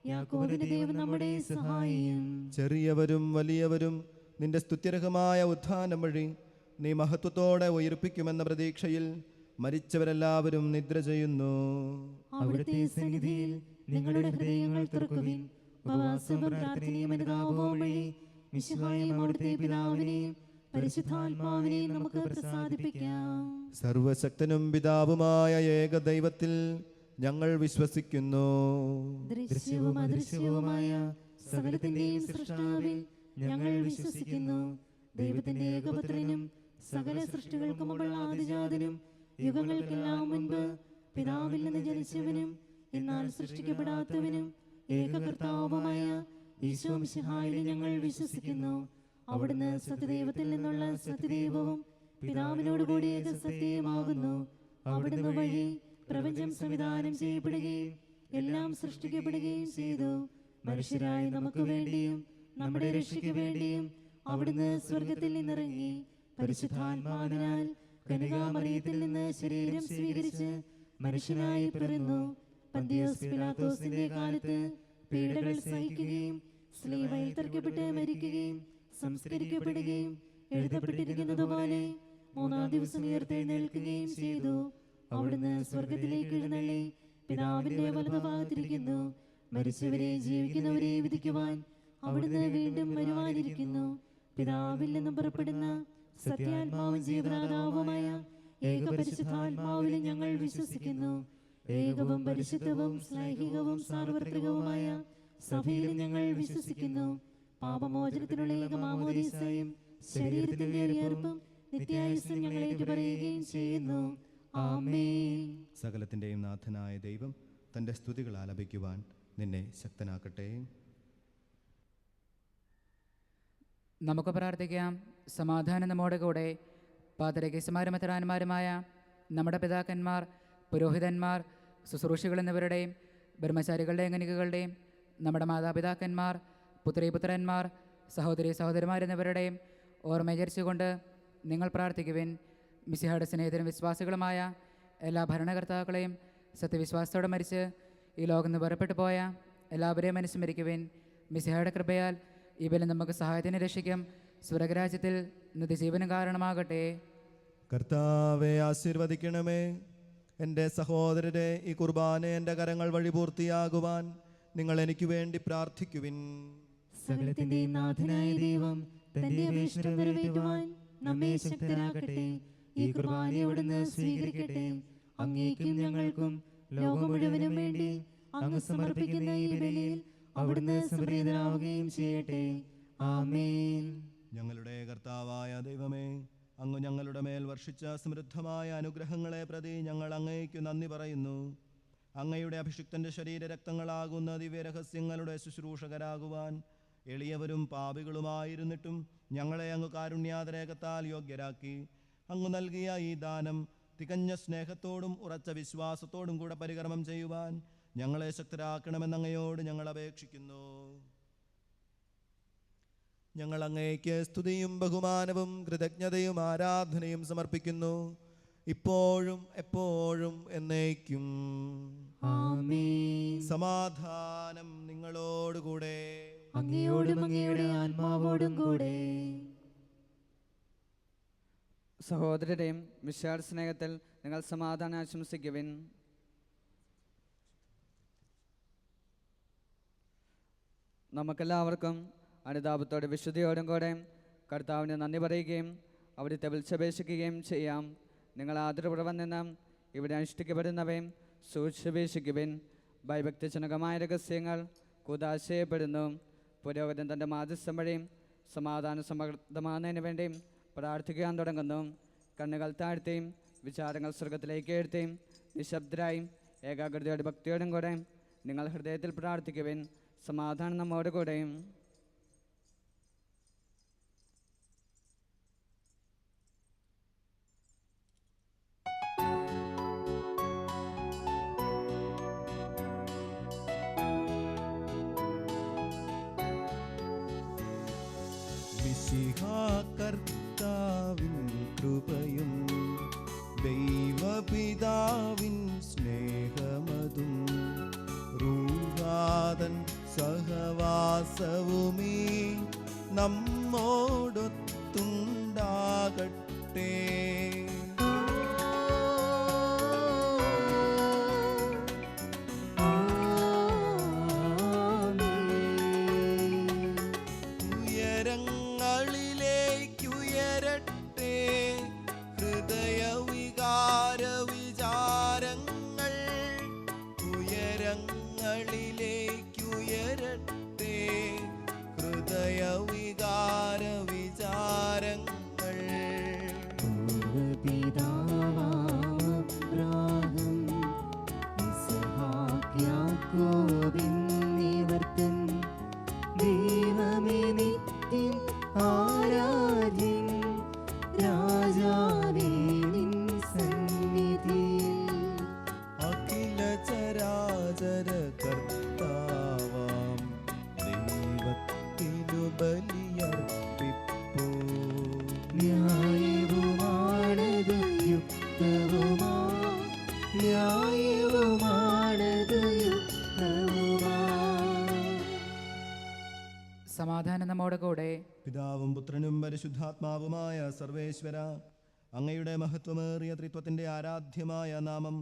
യാക്കോബിന്റെ ദൈവം നമ്മുടെ സഹായിയും. ചെറിയവരും വലിയവരും നിന്റെ സ്തുത്യർഹമായ ഉത്ഥാനം വഴി നീ മഹത്വത്തോടെ ഉയർപ്പിക്കുമെന്ന പ്രതീക്ഷയിൽ മരിച്ചവരെല്ലാവരും നിദ്ര ചെയ്യുന്നു. അവിടുത്തെ സന്നിധിയിൽ നിങ്ങളുടെ ഹൃദയങ്ങൾ തുറക്കുവിൻ. ഉപവാസവും പ്രാർത്ഥനയും അനുതാപവും വഴി മിശിഹായെയും അവിടുത്തെ പിതാവിനെയും പരിശുദ്ധാത്മാവിനെയും നമുക്ക് പ്രസാദിപ്പിക്കാം. സർവശക്തനും പിതാവുമായ ഏക ദൈവത്തിൽ ഞങ്ങൾ വിശ്വസിക്കുന്നു. ദൃശ്യവും അദൃശ്യവുമായ സകലത്തിന്റെയും സൃഷ്ടാവിൽ ഞങ്ങൾ വിശ്വസിക്കുന്നു. ദൈവത്തിന്റെ ഏകപുത്രനും സകല സൃഷ്ടികൾക്കും മുമ്പുള്ള ആദിജാതനും യുഗങ്ങൾക്കെല്ലാം മുൻപ് പിതാവിൽ നിന്ന് ജനിച്ചവനും എന്നാൽ സൃഷ്ടിക്കപ്പെടാത്തവനും ഏകകർത്താവുമായ ഈശോ മിശിഹായിൽ ഞങ്ങൾ വിശ്വസിക്കുന്നു. അവിടുന്ന് സത്യദൈവത്തിൽ നിന്നുള്ള സത്യദൈവവും പിതാവിനോടുകൂടി ഏക സത്യമാകുന്നു. അവിടുന്ന് വഴി പ്രപഞ്ചം സംവിധാനം ചെയ്യപ്പെടുകയും എല്ലാം സൃഷ്ടിക്കപ്പെടുകയും ചെയ്തു. മനുഷ്യരായ നമുക്ക് വേണ്ടിയും നമ്മുടെ രക്ഷയ്ക്ക് വേണ്ടിയും അവിടുന്ന് സ്വർഗത്തിൽ നിന്നിറങ്ങി പരിശുദ്ധാത്മാവിനാൽ കന്യകാമറിയത്തിൽ നിന്ന് ശരീരം സ്വീകരിച്ച് മനുഷ്യനായി പിറന്നു. പന്തിയോസ് പിലാത്തോസിന്റെ കാലത്ത് പീഡകൾ സഹിക്കുകയും സ്ലീവയിൽ തറയ്ക്കപ്പെട്ട് മരിക്കുകയും സംസ്കരിക്കപ്പെടുകയും എഴുതപ്പെട്ടിരിക്കുന്നതുപോലെ മൂന്നാം ദിവസം ഉയർത്തെഴുന്നേൽക്കുകയും ചെയ്തു. അവിടുന്ന് സ്വർഗത്തിലേക്ക് എഴുന്നള്ളി പിതാവിന്റെ വലതുഭാഗത്തിരിക്കുന്നു. മരിച്ചവരെ ജീവിക്കുന്നവരെ വിധിക്കുവാൻ അവിടുന്ന് വീണ്ടും വരുവാനിരിക്കുന്നു. പിതാവിൽ നിന്നും പുറപ്പെടുന്ന സത്യാത്മാവും ജീവനാഥാവുമായ ഏകപരിശുദ്ധാത്മാവിലും ഞങ്ങൾ വിശ്വസിക്കുന്നു. ഏകവും പരിശുദ്ധവും സ്നേഹികവും സാർവത്രികവുമായ സഭയിലും ഞങ്ങൾ വിശ്വസിക്കുന്നു. പാപമോചനത്തിനുള്ള ഏകമാമോദീസയും ശരീരത്തിന്റെ ഉയർപ്പും നിത്യായുസ്സും ഞങ്ങൾ ഏറ്റുപറയുകയും ചെയ്യുന്നു. ആമേൻ. സകലത്തിൻ്റെയും നാഥനായ ദൈവം തൻ്റെ സ്തുതികൾ ആലപിക്കുവാൻ നിന്നെ ശക്തനാക്കട്ടെ. നമുക്ക് പ്രാർത്ഥിക്കാം. സമാധാനം നമ്മോട് കൂടെ. പാതിരേക്കന്മാരും മെത്രാന്മാരുമായ നമ്മുടെ പിതാക്കന്മാർ, പുരോഹിതന്മാർ, ശുശ്രൂഷികൾ എന്നിവരുടെയും ബ്രഹ്മചാരികളുടെയും കന്യകകളുടെയും നമ്മുടെ മാതാപിതാക്കന്മാർ, പുത്രീപുത്രന്മാർ, സഹോദരി സഹോദരിമാരെന്നിവരുടെയും ഓർമ്മചരിച്ചുകൊണ്ട് നിങ്ങൾ പ്രാർത്ഥിക്കുവിൻ. മിശിഹായുടെ സ്നേഹിതരും വിശ്വാസികളുമായ എല്ലാ ഭരണകർത്താക്കളെയും സത്യവിശ്വാസത്തോടെ മരിച്ച് ഈ ലോകം നിന്ന് വേർപെട്ടു പോയ എല്ലാവരെയും അനുസ്മരിക്കുവിൻ. മിശിഹായുടെ കൃപയാൽ ഈ ബലം നമുക്ക് സഹായത്തിന് രക്ഷിക്കും. സ്വർഗരാജ്യത്തിൽ നിത്യജീവനും കാരണമാകട്ടെ. കർത്താവെ ആശീർവദിക്കണമേ. എൻ്റെ സഹോദരരെ, ഈ കുർബാന എൻ്റെ കരങ്ങൾ വഴി പൂർത്തിയാകുവാൻ നിങ്ങൾ എനിക്ക് വേണ്ടി പ്രാർത്ഥിക്കുവിൻ. സകലത്തിന്റെയും നാഥനായ ദൈവം തന്റെ അപേക്ഷ നിറവേറ്റുവാൻ നമ്മെ ശക്തരാക്കട്ടെ. ഈ കുർബാന അവിടുന്ന് സ്വീകരിക്കട്ടെ. അങ്ങേക്കും ഞങ്ങൾക്കും ലോകം മുഴുവനും വേണ്ടി അങ്ങ് സമർപ്പിക്കുന്ന ഈ ബലിയിൽ അവിടുന്ന് സംപ്രീതനാവുകയും ചെയ്യട്ടെ. ആമേൻ. ഞങ്ങളുടെ കർത്താവായ ദൈവമേ, അങ്ങ് ഞങ്ങളുടെ മേൽ വർഷിച്ച സമൃദ്ധമായ അനുഗ്രഹങ്ങളെ പ്രതി ഞങ്ങൾ അങ്ങേക്ക് നന്ദി പറയുന്നു. അങ്ങയുടെ അഭിഷിക്തന്റെ ശരീരരക്തങ്ങളാകുന്ന ദിവ്യരഹസ്യങ്ങളുടെ ശുശ്രൂഷകരാകുവാൻ എളിയവരും പാപികളുമായിരുന്നിട്ടും ഞങ്ങളെ അങ്ങ് കാരുണ്യാതിരേകത്താൽ യോഗ്യരാക്കി. അങ്ങ് നൽകിയ ഈ ദാനം തികഞ്ഞ സ്നേഹത്തോടും ഉറച്ച വിശ്വാസത്തോടും കൂടെ പരികർമ്മം ചെയ്യുവാൻ ഞങ്ങളെ ശക്തരാക്കണമെന്ന് അങ്ങയോട് ഞങ്ങൾ അപേക്ഷിക്കുന്നു. ഞങ്ങൾ അങ്ങേക്ക് സ്തുതിയും ബഹുമാനവും കൃതജ്ഞതയും ആരാധനയും സമർപ്പിക്കുന്നു, ഇപ്പോഴും എപ്പോഴും എന്നേക്കും. ആമേൻ. സമാധാനം നിങ്ങളോടുകൂടെ. അങ്ങയോടും അങ്ങയുടെ ആത്മാവോടും കൂടെ. സഹോദരരെയും മിശിഹായുടെ സ്നേഹത്തിൽ നിങ്ങൾ സമാധാനം ആശംസിക്കുവിൻ. നമുക്കെല്ലാവർക്കും അനുതാപത്തോടെ വിശുദ്ധിയോടും കൂടെ കർത്താവിന് നന്ദി പറയുകയും അവിടുത്തെ വിളിച്ചപേക്ഷിക്കുകയും ചെയ്യാം. നിങ്ങൾ ആദരപൂർവ്വം നിന്ന് ഇവിടെ അനുഷ്ഠിക്കപ്പെടുന്നവയും സൂക്ഷിച്ചപേക്ഷിക്കുവിൻ. ഭയഭക്തിജനകമായ രഹസ്യങ്ങൾ കുദാശയപ്പെടുന്നു. പുരോഹിതൻ തൻ്റെ മാധ്യസ്ഥം വഴി സമാധാന സമൃദ്ധമാകുന്നതിന് വേണ്ടി പ്രാർത്ഥിക്കാൻ തുടങ്ങുന്നു. കണ്ണുകൾ താഴ്ത്തിയും വിചാരങ്ങൾ സ്വർഗത്തിലേക്ക് എഴുത്തിയും നിശബ്ദരായും ഏകാഗ്രതയോടെ ഭക്തിയോടും കൂടെ നിങ്ങൾ ഹൃദയത്തിൽ പ്രാർത്ഥിക്കുവിൻ. സമാധാനം നമ്മോട് കൂടെയും. കർത്താവിൻ കൃപയും ദൈവപിതാവിൻ സ്നേഹമതും റൂഹാതൻ സഹവാസവുമീ നമ്മോടൊത്തുണ്ടാകട്ടെ. സമാധാനം നമ്മോട് കൂടെ. പിതാവും പുത്രനും പരിശുദ്ധാത്മാവുമായ സർവേശ്വര, അങ്ങയുടെ മഹത്വമേറിയ ത്രിത്വത്തിൻ്റെ ആരാധ്യമായ നാമം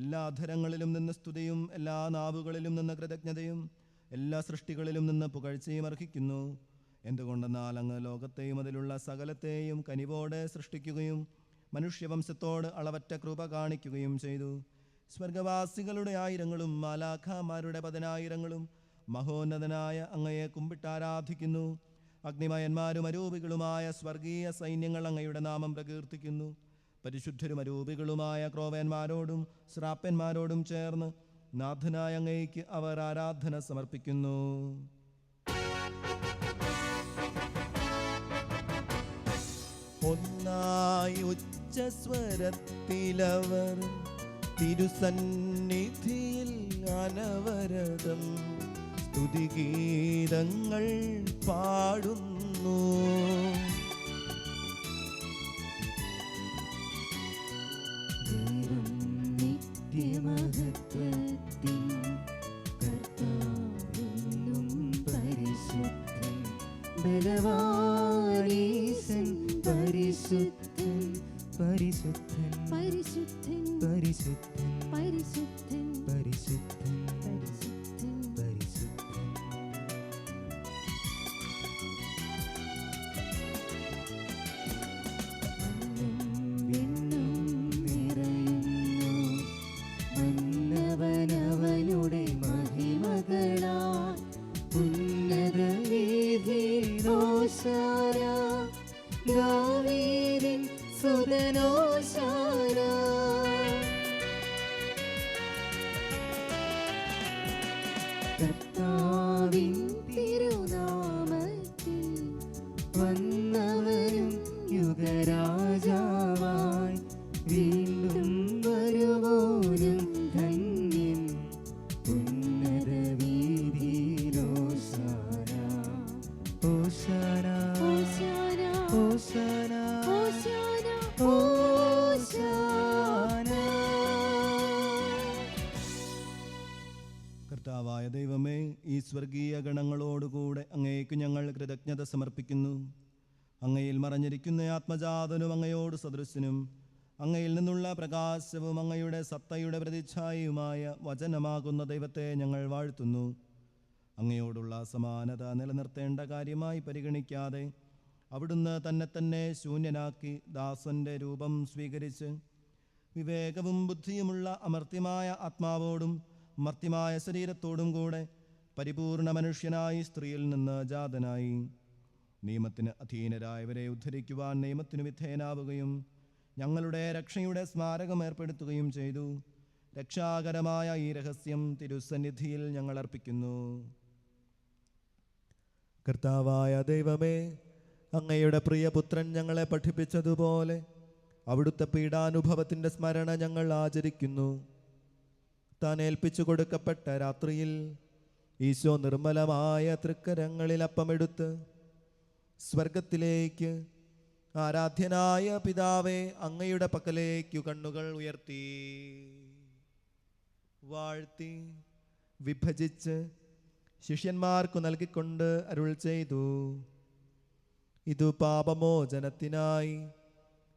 എല്ലാ അധരങ്ങളിലും നിന്ന് സ്തുതിയും എല്ലാ നാവുകളിലും നിന്ന് കൃതജ്ഞതയും എല്ലാ സൃഷ്ടികളിലും നിന്ന് പുകഴ്ചയും അർഹിക്കുന്നു. എന്തുകൊണ്ടെന്നാൽ അങ്ങ് ലോകത്തെയും അതിലുള്ള സകലത്തെയും കനിവോടെ സൃഷ്ടിക്കുകയും മനുഷ്യവംശത്തോട് അളവറ്റ കൃപ കാണിക്കുകയും ചെയ്തു. സ്വർഗവാസികളുടെ ആയിരങ്ങളും മാലാഖമാരുടെ 10,000ങ്ങളും മഹോന്നതനായ അങ്ങയെ കുമ്പിട്ടാരാധിക്കുന്നു. അഗ്നിമയന്മാരും അരൂപികളുമായ സ്വർഗീയ സൈന്യങ്ങൾ അങ്ങയുടെ നാമം പ്രകീർത്തിക്കുന്നു. പരിശുദ്ധരും അരൂപികളുമായ ക്രോവേന്മാരോടും ശ്രാപ്പന്മാരോടും ചേർന്ന് നാഥനായ അങ്ങയ്ക്ക് അവർ ആരാധന സമർപ്പിക്കുന്നു. ഒന്നായി ഉച്ചസ്വരത്തിലവർ തിരുസന്നിധിയിൽ അനവരതം സ്തുതിഗീതങ്ങൾ പാടുന്നു. ദൈവം നിത്യമഹത്വത്തിൻ കർത്താവെന്നും പരിശുദ്ധൻ, ബലവാനീശൻ പരിശുദ്ധൻ, പരിശുദ്ധൻ, പരിശുദ്ധൻ പരിശുദ്ധൻ, പരിശുദ്ധൻ പരിശുദ്ധൻ, പരിശുദ്ധൻ പരിശുദ്ധൻ. മണ്ണും വിണ്ണും നിറയുന്നു മന്നവനവനുടെ മഹിമകളാൽ. ഉന്നത വീഥിയിൽ ഹോശാന, ദാവീദിൻ സുതനോശാന. കർത്താവിൻ തിരുനാമത്തിൽ വന്നവരും യുഗരാജാവായി വീണ്ടും വരുവോനും ധന്യൻ. ഉന്നത വീഥിയിലോശാന, ഓശാന, ഹോശാന ഓശാന, ഹോശാന ഓശാന. കർത്താവായ ദൈവമേ, ഈ സ്വർഗീയ ഗണങ്ങളോടുകൂടെ അങ്ങേക്ക് ഞങ്ങൾ കൃതജ്ഞത സമർപ്പിക്കുന്നു. അങ്ങയിൽ മറഞ്ഞിരിക്കുന്ന ആത്മജാതനും അങ്ങയോട് സദൃശനും അങ്ങയിൽ നിന്നുള്ള പ്രകാശവും അങ്ങയുടെ സത്തയുടെ പ്രതിച്ഛായയുമായ വചനമാകുന്ന ദൈവത്തെ ഞങ്ങൾ വാഴ്ത്തുന്നു. അങ്ങയോടുള്ള സമാനത നിലനിർത്തേണ്ട കാര്യമായി പരിഗണിക്കാതെ അവിടുന്ന് തന്നെ ശൂന്യനാക്കി ദാസന്റെ രൂപം സ്വീകരിച്ച് വിവേകവും ബുദ്ധിയുമുള്ള അമർത്യമായ ആത്മാവോടും മർത്യമായ ശരീരത്തോടും കൂടെ പരിപൂർണ മനുഷ്യനായി സ്ത്രീയിൽ നിന്ന് ജാതനായി. നിയമത്തിന് അധീനരായവരെ ഉദ്ധരിക്കുവാൻ നിയമത്തിനു വിധേയനാവുകയും ഞങ്ങളുടെ രക്ഷയുടെ സ്മാരകം ഏർപ്പെടുത്തുകയും ചെയ്തു. രക്ഷാകരമായ ഈ രഹസ്യം തിരുസന്നിധിയിൽ ഞങ്ങൾ അർപ്പിക്കുന്നു. കർത്താവായ ദൈവമേ, അങ്ങയുടെ പ്രിയപുത്രൻ ഞങ്ങളെ പഠിപ്പിച്ചതുപോലെ അവിടുത്തെ പീഡാനുഭവത്തിൻ്റെ സ്മരണ ഞങ്ങൾ ആചരിക്കുന്നു. താൻ ഏൽപ്പിച്ചു കൊടുക്കപ്പെട്ട രാത്രിയിൽ ഈശോ നിർമ്മലമായ തൃക്കരങ്ങളിൽ അപ്പമെടുത്ത് സ്വർഗത്തിലേക്ക് ആരാധ്യനായ പിതാവേ അങ്ങയുടെ പക്കലേക്കു കണ്ണുകൾ ഉയർത്തി വാഴ്ത്തി വിഭജിച്ച് ശിഷ്യന്മാർക്കു നൽകിക്കൊണ്ട് അരുൾ ചെയ്തു: ഇതു പാപമോചനത്തിനായി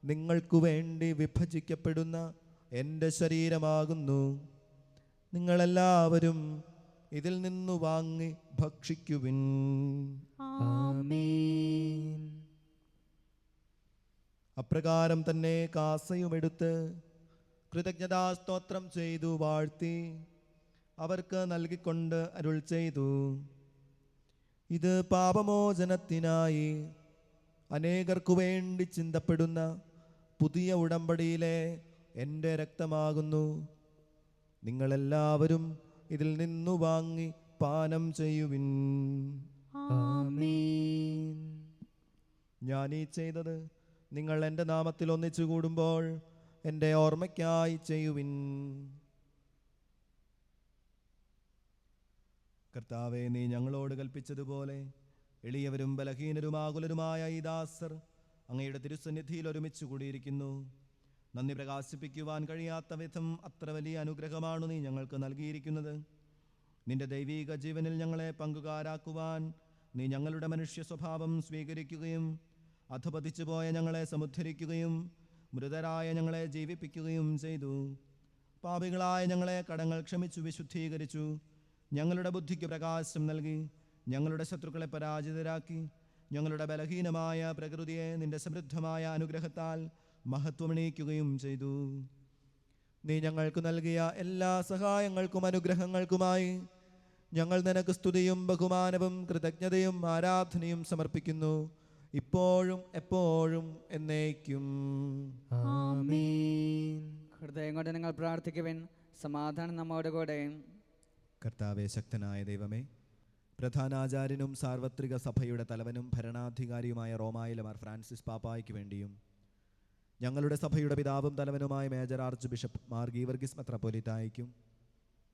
നിങ്ങൾക്കു വേണ്ടി വിഭജിക്കപ്പെടുന്ന എൻ്റെ ശരീരമാകുന്നു. നിങ്ങളെല്ലാവരും ഇതിൽ നിന്നു വാങ്ങി ഭക്ഷിക്കുവിൻ. ആമേൻ. അപ്രകാരം തന്നെ കാസയുമെടുത്ത് കൃതജ്ഞതാസ്തോത്രം ചെയ്തു വാഴ്ത്തി അവർക്ക് നൽകിക്കൊണ്ട് അരുൾ ചെയ്തു: ഇത് പാപമോചനത്തിനായി അനേകർക്കു വേണ്ടി ചിന്തപ്പെടുന്ന പുതിയ ഉടമ്പടിയിലെ എൻ്റെ രക്തമാകുന്നു. നിങ്ങളെല്ലാവരും ഇതിൽ നിന്നു വാങ്ങി പാനം ചെയ്യുവിൻ. ആമേൻ. ഞാനീ ചെയ്തത് നിങ്ങൾ എൻ്റെ നാമത്തിൽ ഒന്നിച്ചു കൂടുമ്പോൾ എൻ്റെ ഓർമ്മയ്ക്കായി ചെയ്യുവിൻ. കർത്താവെ, നീ ഞങ്ങളോട് കൽപ്പിച്ചതുപോലെ എളിയവരും ബലഹീനരുമാകുലരുമായ ഈ ദാസർ അങ്ങയുടെ തിരുസന്നിധിയിൽ ഒരുമിച്ച് കൂടിയിരിക്കുന്നു. നന്ദി പ്രകാശിപ്പിക്കുവാൻ കഴിയാത്ത വിധം അത്ര വലിയ അനുഗ്രഹമാണ് നീ ഞങ്ങൾക്ക് നൽകിയിരിക്കുന്നത്. നിന്റെ ദൈവീക ജീവനിൽ ഞങ്ങളെ പങ്കുകാരാക്കുവാൻ നീ ഞങ്ങളുടെ മനുഷ്യ സ്വഭാവം സ്വീകരിക്കുകയും അധപതിച്ചു പോയ ഞങ്ങളെ സമുദ്ധരിക്കുകയും മൃതരായ ഞങ്ങളെ ജീവിപ്പിക്കുകയും ചെയ്തു. പാപികളായ ഞങ്ങളെ കടങ്ങൾ ക്ഷമിച്ചു വിശുദ്ധീകരിച്ചു. ഞങ്ങളുടെ ബുദ്ധിക്ക് പ്രകാശം നൽകി ഞങ്ങളുടെ ശത്രുക്കളെ പരാജിതരാക്കി. ഞങ്ങളുടെ ബലഹീനമായ പ്രകൃതിയെ നിന്റെ സമൃദ്ധമായ അനുഗ്രഹത്താൽ മഹത്വമണിയിക്കുകയും ചെയ്തു. നീ ഞങ്ങൾക്ക് നൽകിയ എല്ലാ സഹായങ്ങൾക്കും അനുഗ്രഹങ്ങൾക്കുമായി ഞങ്ങൾ നിനക്ക് സ്തുതിയും ബഹുമാനവും കൃതജ്ഞതയും ആരാധനയും സമർപ്പിക്കുന്നു, ഇപ്പോഴും എപ്പോഴും എന്നേക്കും. ആമേൻ. ഹൃദയം കൊണ്ട് നിങ്ങൾ പ്രാർത്ഥിക്കുവിൻ. സമാധാനം നമ്മോട് കൂടെ. കർത്താവെ, ശക്തനായ ദൈവമേ, പ്രധാനാചാര്യനും സാർവത്രിക സഭയുടെ തലവനും ഭരണാധികാരിയുമായ റോമായിലെ മാർ ഫ്രാൻസിസ് പാപ്പായ്ക്ക് വേണ്ടിയും ഞങ്ങളുടെ സഭയുടെ പിതാവും തലവനുമായ major arch bishop Mar Geevarghese മെത്രാപ്പൊലീത്തായ്ക്കും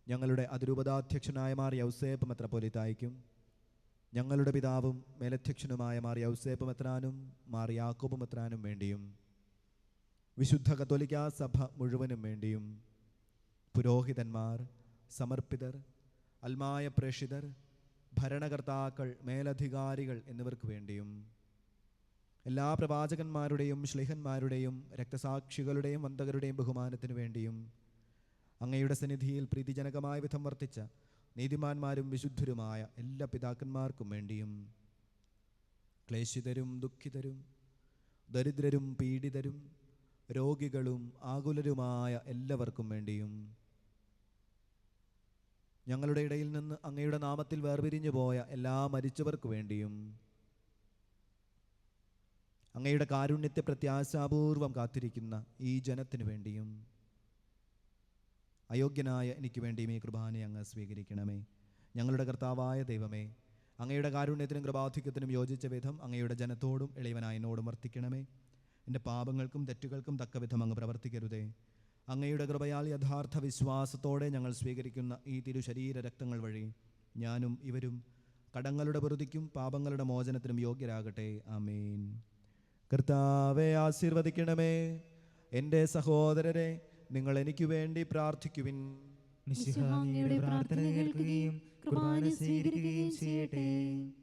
ഞങ്ങളുടെ അതിരൂപതാധ്യക്ഷനായ മാർ യൗസേപ്പ് മെത്രാപ്പൊലീത്തായ്ക്കും ഞങ്ങളുടെ പിതാവും മേലധ്യക്ഷനുമായ മാർ യൗസേപ്പ് മെത്രാനും മാർ യാക്കോബ് മെത്രാനും വേണ്ടിയും വിശുദ്ധ കത്തോലിക്കാ സഭ മുഴുവനും വേണ്ടിയും പുരോഹിതന്മാർ, സമർപ്പിതർ, അൽമായ പ്രേഷിതർ, ഭരണകർത്താക്കൾ, മേലധികാരികൾ എന്നിവർക്ക് വേണ്ടിയും എല്ലാ പ്രവാചകന്മാരുടെയും ശ്ലീഹന്മാരുടെയും രക്തസാക്ഷികളുടെയും വന്ദകരുടെയും ബഹുമാനത്തിനു വേണ്ടിയും അങ്ങയുടെ സന്നിധിയിൽ പ്രീതിജനകമായ വിധം വർത്തിച്ച നീതിമാന്മാരും വിശുദ്ധരുമായ എല്ലാ പിതാക്കന്മാർക്കും വേണ്ടിയും ക്ലേശിതരും ദുഃഖിതരും ദരിദ്രരും പീഡിതരും രോഗികളും ആകുലരുമായ എല്ലാവർക്കും വേണ്ടിയും ഞങ്ങളുടെ ഇടയിൽ നിന്ന് അങ്ങയുടെ നാമത്തിൽ വേർപിരിഞ്ഞു പോയ എല്ലാ മരിച്ചവർക്ക് വേണ്ടിയും അങ്ങയുടെ കാരുണ്യത്തെ പ്രത്യാശാപൂർവം കാത്തിരിക്കുന്ന ഈ ജനത്തിനു വേണ്ടിയും അയോഗ്യനായ എനിക്ക് വേണ്ടിയും ഈ കൃപാനെ അങ്ങ് സ്വീകരിക്കണമേ. ഞങ്ങളുടെ കർത്താവായ ദൈവമേ, അങ്ങയുടെ കാരുണ്യത്തിനും കൃപാധിക്യത്തിനും യോജിച്ച വിധം അങ്ങയുടെ ജനത്തോടും എളിയവനായ എന്നോടും വർത്തിക്കണമേ. എൻ്റെ പാപങ്ങൾക്കും തെറ്റുകൾക്കും തക്കവിധം അങ്ങ് പ്രവർത്തിക്കരുതേ. അങ്ങയുടെ കൃപയാൽ യഥാർത്ഥ വിശ്വാസത്തോടെ ഞങ്ങൾ സ്വീകരിക്കുന്ന ഈ തിരുശരീര രക്തങ്ങൾ വഴി ഞാനും ഇവരും കടങ്ങളുടെ വെറുതിക്കും പാപങ്ങളുടെ മോചനത്തിനും യോഗ്യരാകട്ടെ. ആമേൻ. കർത്താവെ, ആശീർവദിക്കണമേ. എൻ്റെ സഹോദരരെ, നിങ്ങൾ എനിക്ക് വേണ്ടി പ്രാർത്ഥിക്കുവിൻ. മിശിഹായുടെ പ്രാർത്ഥന കേൾക്കുകയും കുർബാന സ്വീകരിക്കുകയും ചെയ്യട്ടെ.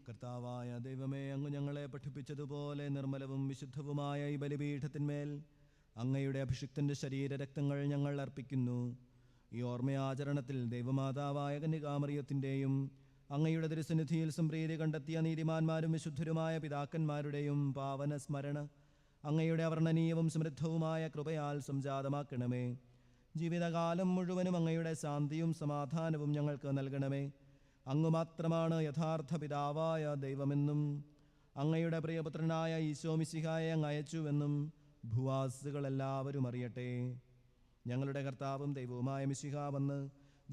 കർത്താവായ ദൈവമേ, അങ്ങ് ഞങ്ങളെ പഠിപ്പിച്ചതുപോലെ നിർമ്മലവും വിശുദ്ധവുമായ ഈ ബലിപീഠത്തിന്മേൽ അങ്ങയുടെ അഭിഷിക്തൻ്റെ ശരീരരക്തങ്ങൾ ഞങ്ങൾ അർപ്പിക്കുന്നു. ഈ ഓർമ്മയാചരണത്തിൽ ദൈവമാതാവായ കന്യകാമറിയത്തിൻ്റെയും അങ്ങയുടെ തിരുസന്നിധിയിൽ സംപ്രീതി കണ്ടെത്തിയ നീതിമാന്മാരും വിശുദ്ധരുമായ പിതാക്കന്മാരുടെയും പാവന സ്മരണ അങ്ങയുടെ അവർണ്ണനീയവും സമൃദ്ധവുമായ കൃപയാൽ സംജാതമാക്കണമേ. ജീവിതകാലം മുഴുവനും അങ്ങയുടെ ശാന്തിയും സമാധാനവും ഞങ്ങൾക്ക് നൽകണമേ. അങ്ങ് മാത്രമാണ് യഥാർത്ഥ പിതാവായ ദൈവമെന്നും അങ്ങയുടെ പ്രിയപുത്രനായ ഈശോ മിശിഹായെ അങ്ങ് അയച്ചുവെന്നും ഭൂവാസികളെല്ലാവരും അറിയട്ടെ. ഞങ്ങളുടെ കർത്താവും ദൈവവുമായ മിശിഹ വന്ന്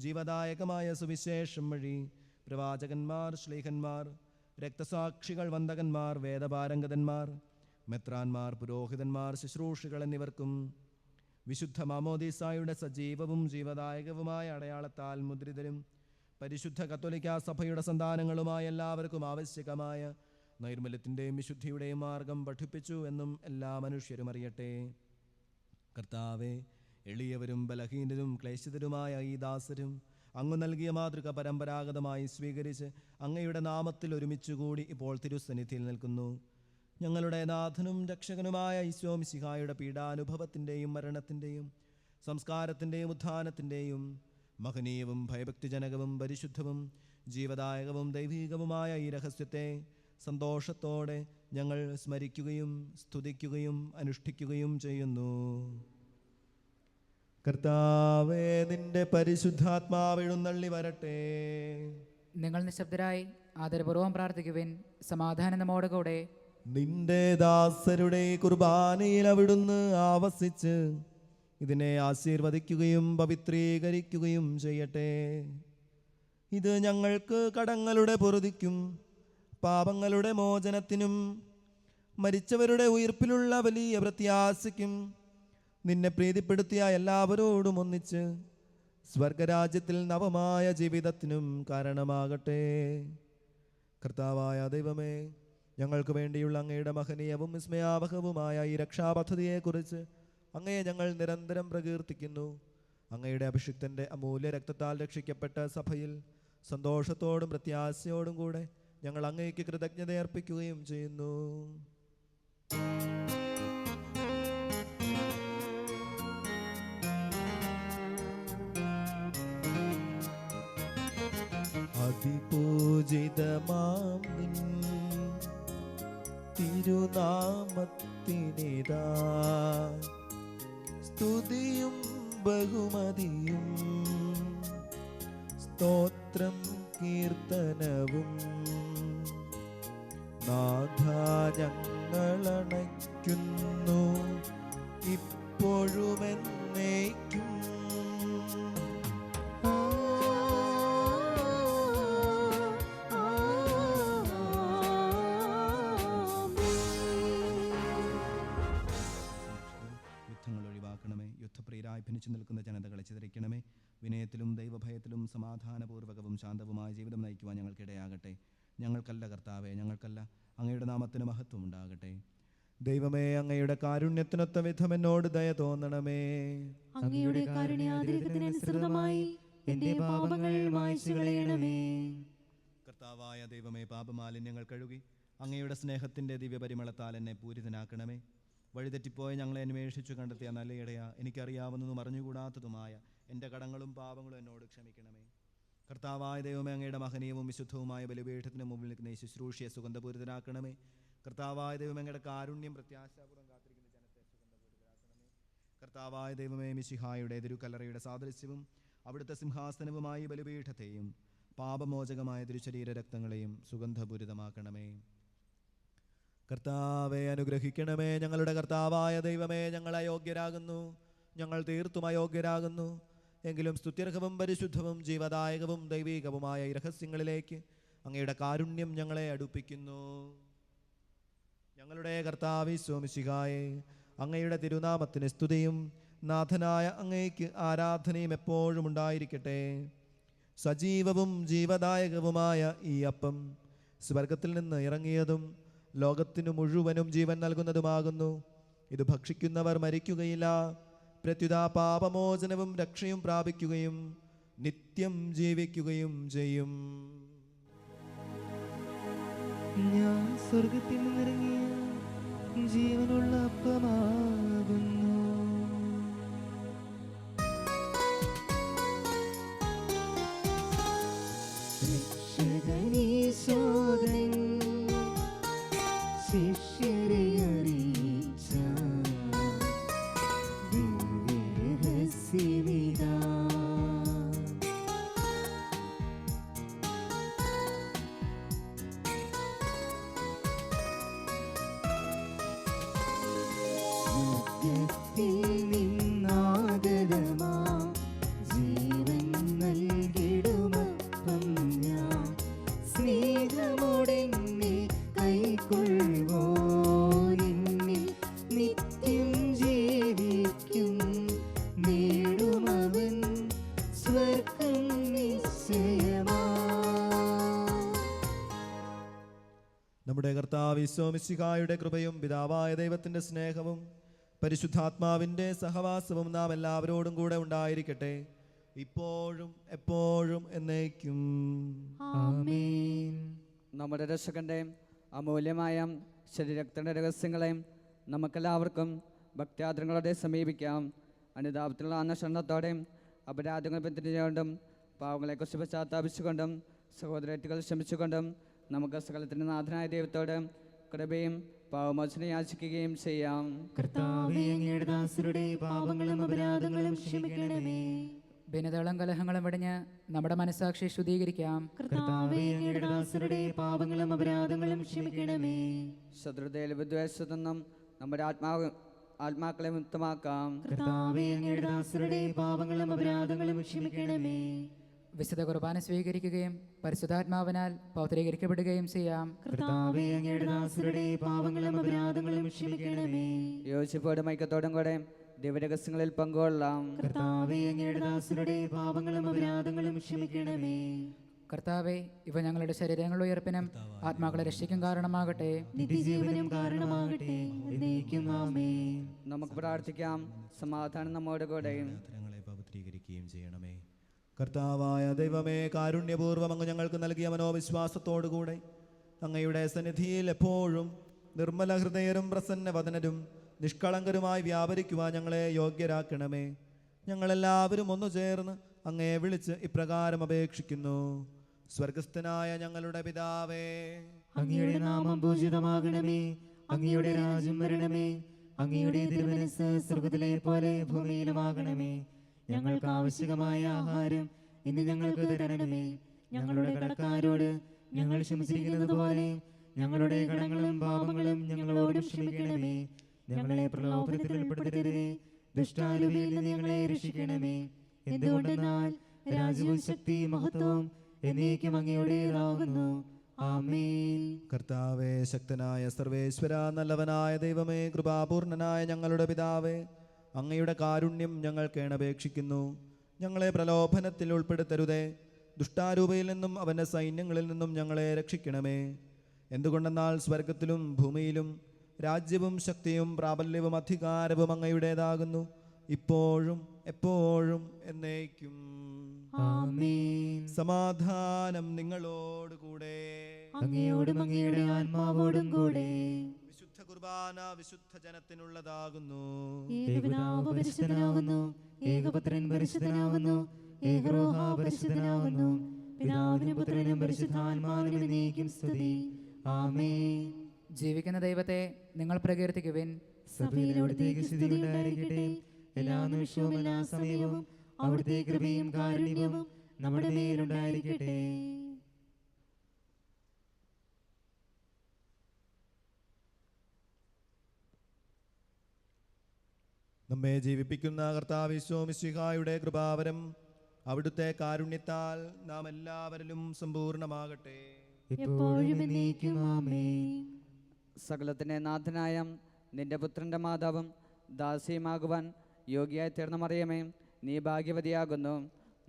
ജീവദായകമായ സുവിശേഷം വഴി പ്രവാചകന്മാർ, ശ്ലീഹന്മാർ, രക്തസാക്ഷികൾ, വന്ദകന്മാർ, വേദപാരംഗതന്മാർ, മെത്രാന്മാർ, പുരോഹിതന്മാർ, ശുശ്രൂഷികൾ എന്നിവർക്കും വിശുദ്ധ മാമോദീസായുടെ സജീവവും ജീവദായകവുമായ അടയാളത്താൽ മുദ്രിതരും പരിശുദ്ധ കത്തോലിക്കാ സഭയുടെ സന്താനങ്ങളുമായ എല്ലാവർക്കും ആവശ്യകമായ നൈർമല്യത്തിൻ്റെയും വിശുദ്ധിയുടെയും മാർഗം പഠിപ്പിച്ചു എന്നും എല്ലാ മനുഷ്യരും അറിയട്ടെ. കർത്താവെ, എളിയവരും ബലഹീനരും ക്ലേശിതരുമായ ഈ ദാസരും അങ്ങ് നൽകിയ മാതൃക പരമ്പരാഗതമായി സ്വീകരിച്ച് അങ്ങയുടെ നാമത്തിൽ ഒരുമിച്ചുകൂടി ഇപ്പോൾ തിരുസന്നിധിയിൽ നിൽക്കുന്നു. ഞങ്ങളുടെ നാഥനും രക്ഷകനുമായ ഈശോ മിശിഹായുടെ പീഡാനുഭവത്തിൻ്റെയും മരണത്തിൻ്റെയും സംസ്കാരത്തിൻ്റെയും ഉത്ഥാനത്തിൻ്റെയും മഹനീയവും ഭയഭക്തിജനകവും പരിശുദ്ധവും ജീവദായകവും ദൈവീകവുമായ ഈ രഹസ്യത്തെ സന്തോഷത്തോടെ ഞങ്ങൾ സ്മരിക്കുകയും സ്തുതിക്കുകയും അനുഷ്ഠിക്കുകയും ചെയ്യുന്നു. കർത്താവേ, നിന്റെ പരിശുദ്ധാത്മാവ് എഴുന്നള്ളി വരട്ടെ. നിങ്ങൾ നിശബ്ദരായി ആദരപൂർവ്വം പ്രാർത്ഥിക്കുവിൻ. സമാധാനം നമ്മോടുകൂടെ. നിന്റെ ദാസരുടെ കുർബാനയിൽ അവിടുന്ന് ആവസിച്ച് ഇതിനെ ആശീർവദിക്കുകയും പവിത്രീകരിക്കുകയും ചെയ്യട്ടെ. ഇത് ഞങ്ങൾക്ക് കടങ്ങളുടെ പൊറുതിക്കും പാപങ്ങളുടെ മോചനത്തിനും മരിച്ചവരുടെ ഉയിർപ്പിലുള്ള വലിയ പ്രത്യാശയ്ക്കും നിന്നെ പ്രീതിപ്പെടുത്തിയ എല്ലാവരോടും ഒന്നിച്ച് സ്വർഗരാജ്യത്തിൽ നവമായ ജീവിതത്തിനും കാരണമാകട്ടെ. കർത്താവായ ദൈവമേ, ഞങ്ങൾക്ക് വേണ്ടിയുള്ള അങ്ങയുടെ മഹനീയവും വിസ്മയാവഹവുമായ ഈ രക്ഷാപദ്ധതിയെക്കുറിച്ച് അങ്ങയെ ഞങ്ങൾ നിരന്തരം പ്രകീർത്തിക്കുന്നു. അങ്ങയുടെ അഭിഷിക്തൻ്റെ അമൂല്യ രക്തത്താൽ രക്ഷിക്കപ്പെട്ട സഭയിൽ സന്തോഷത്തോടും പ്രത്യാശയോടും കൂടെ ഞങ്ങൾ അങ്ങേക്ക് കൃതജ്ഞത അർപ്പിക്കുകയും ചെയ്യുന്നു. അതിപൂജിതമാം നിൻ തിരുനാമത്തിനിതാ സ്തുതിയും ബഹുമതിയും സ്തോത്രം കീർത്തനവും നാഥ ഞങ്ങളണയ്ക്കുന്നു ഇപ്പോഴുമെന്നേക്കും. ആമേൻ. വിനയത്തിലും ദൈവഭയത്തിലും സമാധാനപൂർവകവും ശാന്തവുമായ ജീവിതം നയിക്കുവാൻ ഞങ്ങൾക്കിടയാകട്ടെ. ഞങ്ങൾക്കല്ല കർത്താവേ, ഞങ്ങൾക്കല്ല, അങ്ങയുടെ നാമത്തിന് മഹത്വം ഉണ്ടാകട്ടെ. ദൈവമേ, അങ്ങയുടെ കാരുണ്യത്തിനൊത്ത വിധം എന്നോട് ദയ തോന്നണമേ. അങ്ങയുടെ കാരുണ്യാതിരകത്തിനനുസൃതമായി എന്റെ പാപങ്ങൾ മായ്ച്ചു കളയണമേ. കർത്താവായ ദൈവമേ, പാപമാലിന്യങ്ങൾ കഴുകി അങ്ങയുടെ സ്നേഹത്തിൻ്റെ ദിവ്യപരിമളത്താൽ എന്നെ പൂരിതനാക്കണമേ. വഴിതെറ്റിപ്പോയ ഞങ്ങളെ അന്വേഷിച്ചു കണ്ടെത്തിയ നല്ല ഇടയാ, എനിക്കറിയാവുന്നതും അറിഞ്ഞുകൂടാത്തതുമായ എൻ്റെ കടങ്ങളും പാപങ്ങളും എന്നോട് ക്ഷമിക്കണമേ. കർത്താവായ ദൈവമേ, അങ്ങയുടെ മഹനീയവും വിശുദ്ധവുമായ ബലിപീഠത്തിന് മുമ്പിൽ നിൽക്കുന്ന ഈ ശുശ്രൂഷയെ സുഗന്ധപൂരിതനാക്കണമേ. കർത്താവായ ദൈവമേ, അങ്ങയുടെ കാരുണ്യം പ്രത്യാശാപൂർവ്വം കാത്തിരിക്കുന്ന ജനത്തെ സുഗന്ധപൂരിതനാക്കണമേ. കർത്താവായ ദൈവമേ, മിശിഹായുടെ തിരുക്കല്ലറയുടെ സാദൃശ്യവും അവിടുത്തെ സിംഹാസനവുമായി ബലിപീഠത്തെയും പാപമോചകമായ തിരുശരീര രക്തങ്ങളെയും സുഗന്ധപൂരിതമാക്കണമേ. കർത്താവെ അനുഗ്രഹിക്കണമേ. ഞങ്ങളുടെ കർത്താവായ ദൈവമേ, ഞങ്ങൾ അയോഗ്യരാകുന്നു, ഞങ്ങൾ തീർത്തും അയോഗ്യരാകുന്നു. എങ്കിലും സ്തുത്യർഹവും പരിശുദ്ധവും ജീവദായകവും ദൈവികവുമായ ഈ രഹസ്യങ്ങളിലേക്ക് അങ്ങയുടെ കാരുണ്യം ഞങ്ങളെ അടുപ്പിക്കുന്നു. ഞങ്ങളുടെ കർത്താവീശോ മിശിഹായേ, അങ്ങയുടെ തിരുനാമത്തിന് സ്തുതിയും നാഥനായ അങ്ങയ്ക്ക് ആരാധനയും എപ്പോഴും ഉണ്ടായിരിക്കട്ടെ. സജീവവും ജീവദായകവുമായ ഈ അപ്പം സ്വർഗത്തിൽ നിന്ന് ഇറങ്ങിയതും ലോകത്തിനു മുഴുവനും ജീവൻ നൽകുന്നതുമാകുന്നു. ഇത് ഭക്ഷിക്കുന്നവർ മരിക്കുകയില്ല, പ്രത്യുത പാപമോചനവും രക്ഷയും പ്രാപിക്കുകയും നിത്യം ജീവിക്കുകയും ചെയ്യും. ഞാൻ സ്വർഗത്തിൽ നിന്നിറങ്ങിയ ജീവനുള്ള അപ്പമാകുന്നു. രക്ഷകനീശോദൻ ശിഷ്യരെ അറിയിച്ച ദിവ്യരഹസ്യമിതാ. സ്വർഗ്ഗത്തിൽ നിന്നാഗതമാ ജീവൻ നൽകിടുമപ്പം ഞാൻ സ്നേഹമോടെന്നെ കൈക്കൊള്ളുവോ നിന്നിൽ നിത്യം ജീവിക്കും നേടുമവൻ സ്വർഗം നിശ്ചയമാ. നമ്മുടെ കർത്താവീശോ മിശിഹായുടെ കൃപയും പിതാവായ ദൈവത്തിൻ്റെ സ്നേഹവും പരിശുദ്ധാത്മാവിൻ്റെ സഹവാസവും നാം എല്ലാവരോടും കൂടെ ഉണ്ടായിരിക്കട്ടെ, ഇപ്പോഴും എപ്പോഴും എന്നേക്കും. ആമേൻ. നമ്മുടെ രക്ഷകന്റെ അമൂല്യമായ ശരീരത്തിൻ്റെ രഹസ്യങ്ങളെ നമുക്കെല്ലാവർക്കും ഭക്ത്യാദരങ്ങളോടെ സമീപിക്കാം. അനുതാപത്തിലുള്ള അന്വേഷണത്തോടെ അപരാധങ്ങൾ പിന്തിരിഞ്ഞുകൊണ്ടും പാവങ്ങളെക്കുറിച്ച് പശ്ചാത്താപിച്ചുകൊണ്ടും സഹോദരറ്റുകൾ ശ്രമിച്ചുകൊണ്ടും നമുക്ക് സകലത്തിൻ്റെ നാഥനായ ദൈവത്തോട് കൃപയും പാവമോചനം യാചിക്കുകയും ചെയ്യാം. കർത്താവേ, അങ്ങയുടെ ദാസരുടെ പാപങ്ങളും അപരാധങ്ങളും ക്ഷമിക്കണമേ. ഭിന്നതകളും കലഹങ്ങളും വെടിഞ്ഞ് നമ്മുടെ മനസ്സാക്ഷി ശുദ്ധീകരിക്കാം. കർത്താവേ, അങ്ങയുടെ ദാസരുടെ പാപങ്ങളും അപരാധങ്ങളും ക്ഷമിക്കണമേ. ശത്രുതയിൽ വിദ്വേഷത്തിൽ നിന്നും നമ്മുടെ ആത്മാക്കളെ മുക്തമാക്കാം. കർത്താവേ, അങ്ങയുടെ ദാസരുടെ പാപങ്ങളും അപരാധങ്ങളും ക്ഷമിക്കണമേ. വിശുദ്ധ കുർബാന സ്വീകരിക്കുകയും പരിശുദ്ധാത്മാവിനാൽ പൗത്രീകരിക്കപ്പെടുകയും ചെയ്യാം. കർത്താവേ, അങ്ങയുടെ ദാസരുടെ പാപങ്ങളും അപരാധങ്ങളും ക്ഷമിക്കണമേ. യോജിപ്പോടും ഐക്യത്തോടും കൂടെ ദിവ്യരഹസ്യങ്ങളിൽ പങ്കുകൊള്ളാം. കർത്താവേ, അങ്ങയുടെ ദാസരുടെ പാപങ്ങളും അപരാധങ്ങളും ക്ഷമിക്കണമേ. കർത്താവെ, ഇവ ഞങ്ങളുടെ ശരീരങ്ങളുടെ ഉയർപ്പിനും ആത്മാക്കളെ രക്ഷിക്കും കാരണമാകട്ടെ. നിത്യജീവനും കാരണമാകട്ടെ. എന്നേക്കും ആമേൻ. നമുക്ക് പ്രാർത്ഥിക്കാം. സമാധാനം നമ്മോട് കൂടെ. യാത്രങ്ങളെ പവിത്രീകരിക്കുകയും ചെയ്യണമേ. കർത്താവായ ദൈവമേ, കാരുണ്യപൂർവ്വം അങ്ങ് ഞങ്ങൾക്ക് നൽകിയ മനോവിശ്വാസത്തോടുകൂടെ അങ്ങയുടെ സന്നിധിയിൽ എപ്പോഴും നിർമ്മല ഹൃദയരും പ്രസന്നവദനരും നിഷ്കളങ്കരുമായി വ്യാപരിക്കുവാൻ ഞങ്ങളെ യോഗ്യരാക്കണമേ. ഞങ്ങളെല്ലാവരും ഒന്നു ചേർന്ന് അങ്ങയെ വിളിച്ച് ഇപ്രകാരം അപേക്ഷിക്കുന്നു. സ്വർഗസ്ഥനായ ഞങ്ങളുടെ പിതാവേ, അങ്ങയുടെ നാമം പൂജിതമാകണമേ. അങ്ങയുടെ രാജ്യം വരണമേ. അങ്ങയുടെ തിരുമനസ്സ് സ്വർഗ്ഗത്തിലെ പോലെ ഭൂമിയിലുമാകണമേ. ഞങ്ങൾക്ക് ആവശ്യമായ ആഹാരം ഇന്ന് ഞങ്ങൾക്ക് തരണമേ. ഞങ്ങളുടെ കടക്കാരോട് ഞങ്ങൾ ക്ഷമിച്ചിരിക്കുന്നത് പോലെ ഞങ്ങളുടെ കടങ്ങളും പാപങ്ങളും ഞങ്ങളോടും ക്ഷമിക്കണമേ. ഞങ്ങളെ പ്രലോഭനത്തിൽ ഉൾപ്പെടുത്തരുതേ, ദുഷ്ടാരൂപിയിൽ നിന്ന് ഞങ്ങളെ രക്ഷിക്കണമേ. എന്തുകൊണ്ടെന്നാൽ രാജ്യവും ശക്തിയും മഹത്വവും എന്നേക്കും അങ്ങയുടേതാകുന്നു. ആമേൻ. കർത്താവേ, ശക്തനായ സർവേശ്വര, നല്ലവനായ ദൈവമേ, കൃപാപൂർണനായ ഞങ്ങളുടെ പിതാവേ, അങ്ങയുടെ കാരുണ്യം ഞങ്ങൾ കേണപേക്ഷിക്കുന്നു. ഞങ്ങളെ പ്രലോഭനത്തിൽ ഉൾപ്പെടുത്തരുതേ. ദുഷ്ടാരൂപയിൽ നിന്നും അവൻ്റെ സൈന്യങ്ങളിൽ നിന്നും ഞങ്ങളെ രക്ഷിക്കണമേ. എന്തുകൊണ്ടെന്നാൽ സ്വർഗത്തിലും ഭൂമിയിലും രാജ്യവും ശക്തിയും പ്രാബല്യവും അധികാരവും അങ്ങയുടേതാകുന്നു, ഇപ്പോഴും എപ്പോഴും എന്നേക്കും. ആമേൻ. സമാധാനം നിങ്ങളോടുകൂടെ. അങ്ങയോടും അങ്ങയുടെ ആത്മാവോടും കൂടെ. വിശുദ്ധ കുർബാന വിശുദ്ധ ജനത്തിനുള്ളതാകുന്നു. ഏകപിതാവ് പരിശുദ്ധനാകുന്നു, ഏകപുത്രൻ പരിശുദ്ധനാകുന്നു, ഏകറൂഹ പരിശുദ്ധനാകുന്നു. പിതാവിനും പുത്രനും പരിശുദ്ധാത്മാവിനും എന്നേക്കും സ്തുതി. ആമേൻ. ജീവിക്കുന്ന ദൈവത്തെ നിങ്ങൾ പ്രകീർത്തിക്കുവിൻ. സഭയിൽ അവിടുത്തേക്ക് സ്തുതി ഉണ്ടായിരിക്കട്ടെ. എല്ലാ നിമിഷവും എല്ലാ സമയവും അവിടുത്തെ കൃപയും കാരുണ്യവും നമ്മുടെ മേലുണ്ടായിരിക്കട്ടെ. നമ്മെ ജീവിപ്പിക്കുന്ന കർത്താവ് ഈശോ മിശിഹായുടെ കൃപാവരം അവിടുത്തെ കാരുണ്യത്താൽ നാം എല്ലാവരിലും സമ്പൂർണ്ണമാകട്ടെ. എപ്പോഴും എന്നേക്കും ആമേൻ. സകലത്തിൻ്റെ നാഥനായ നിന്റെ പുത്രൻ്റെ മാതാവും ദാസിയുമാകുവാൻ യോഗ്യയായി തീർന്ന മറിയമേ, നീ ഭാഗ്യവതിയാകുന്നു.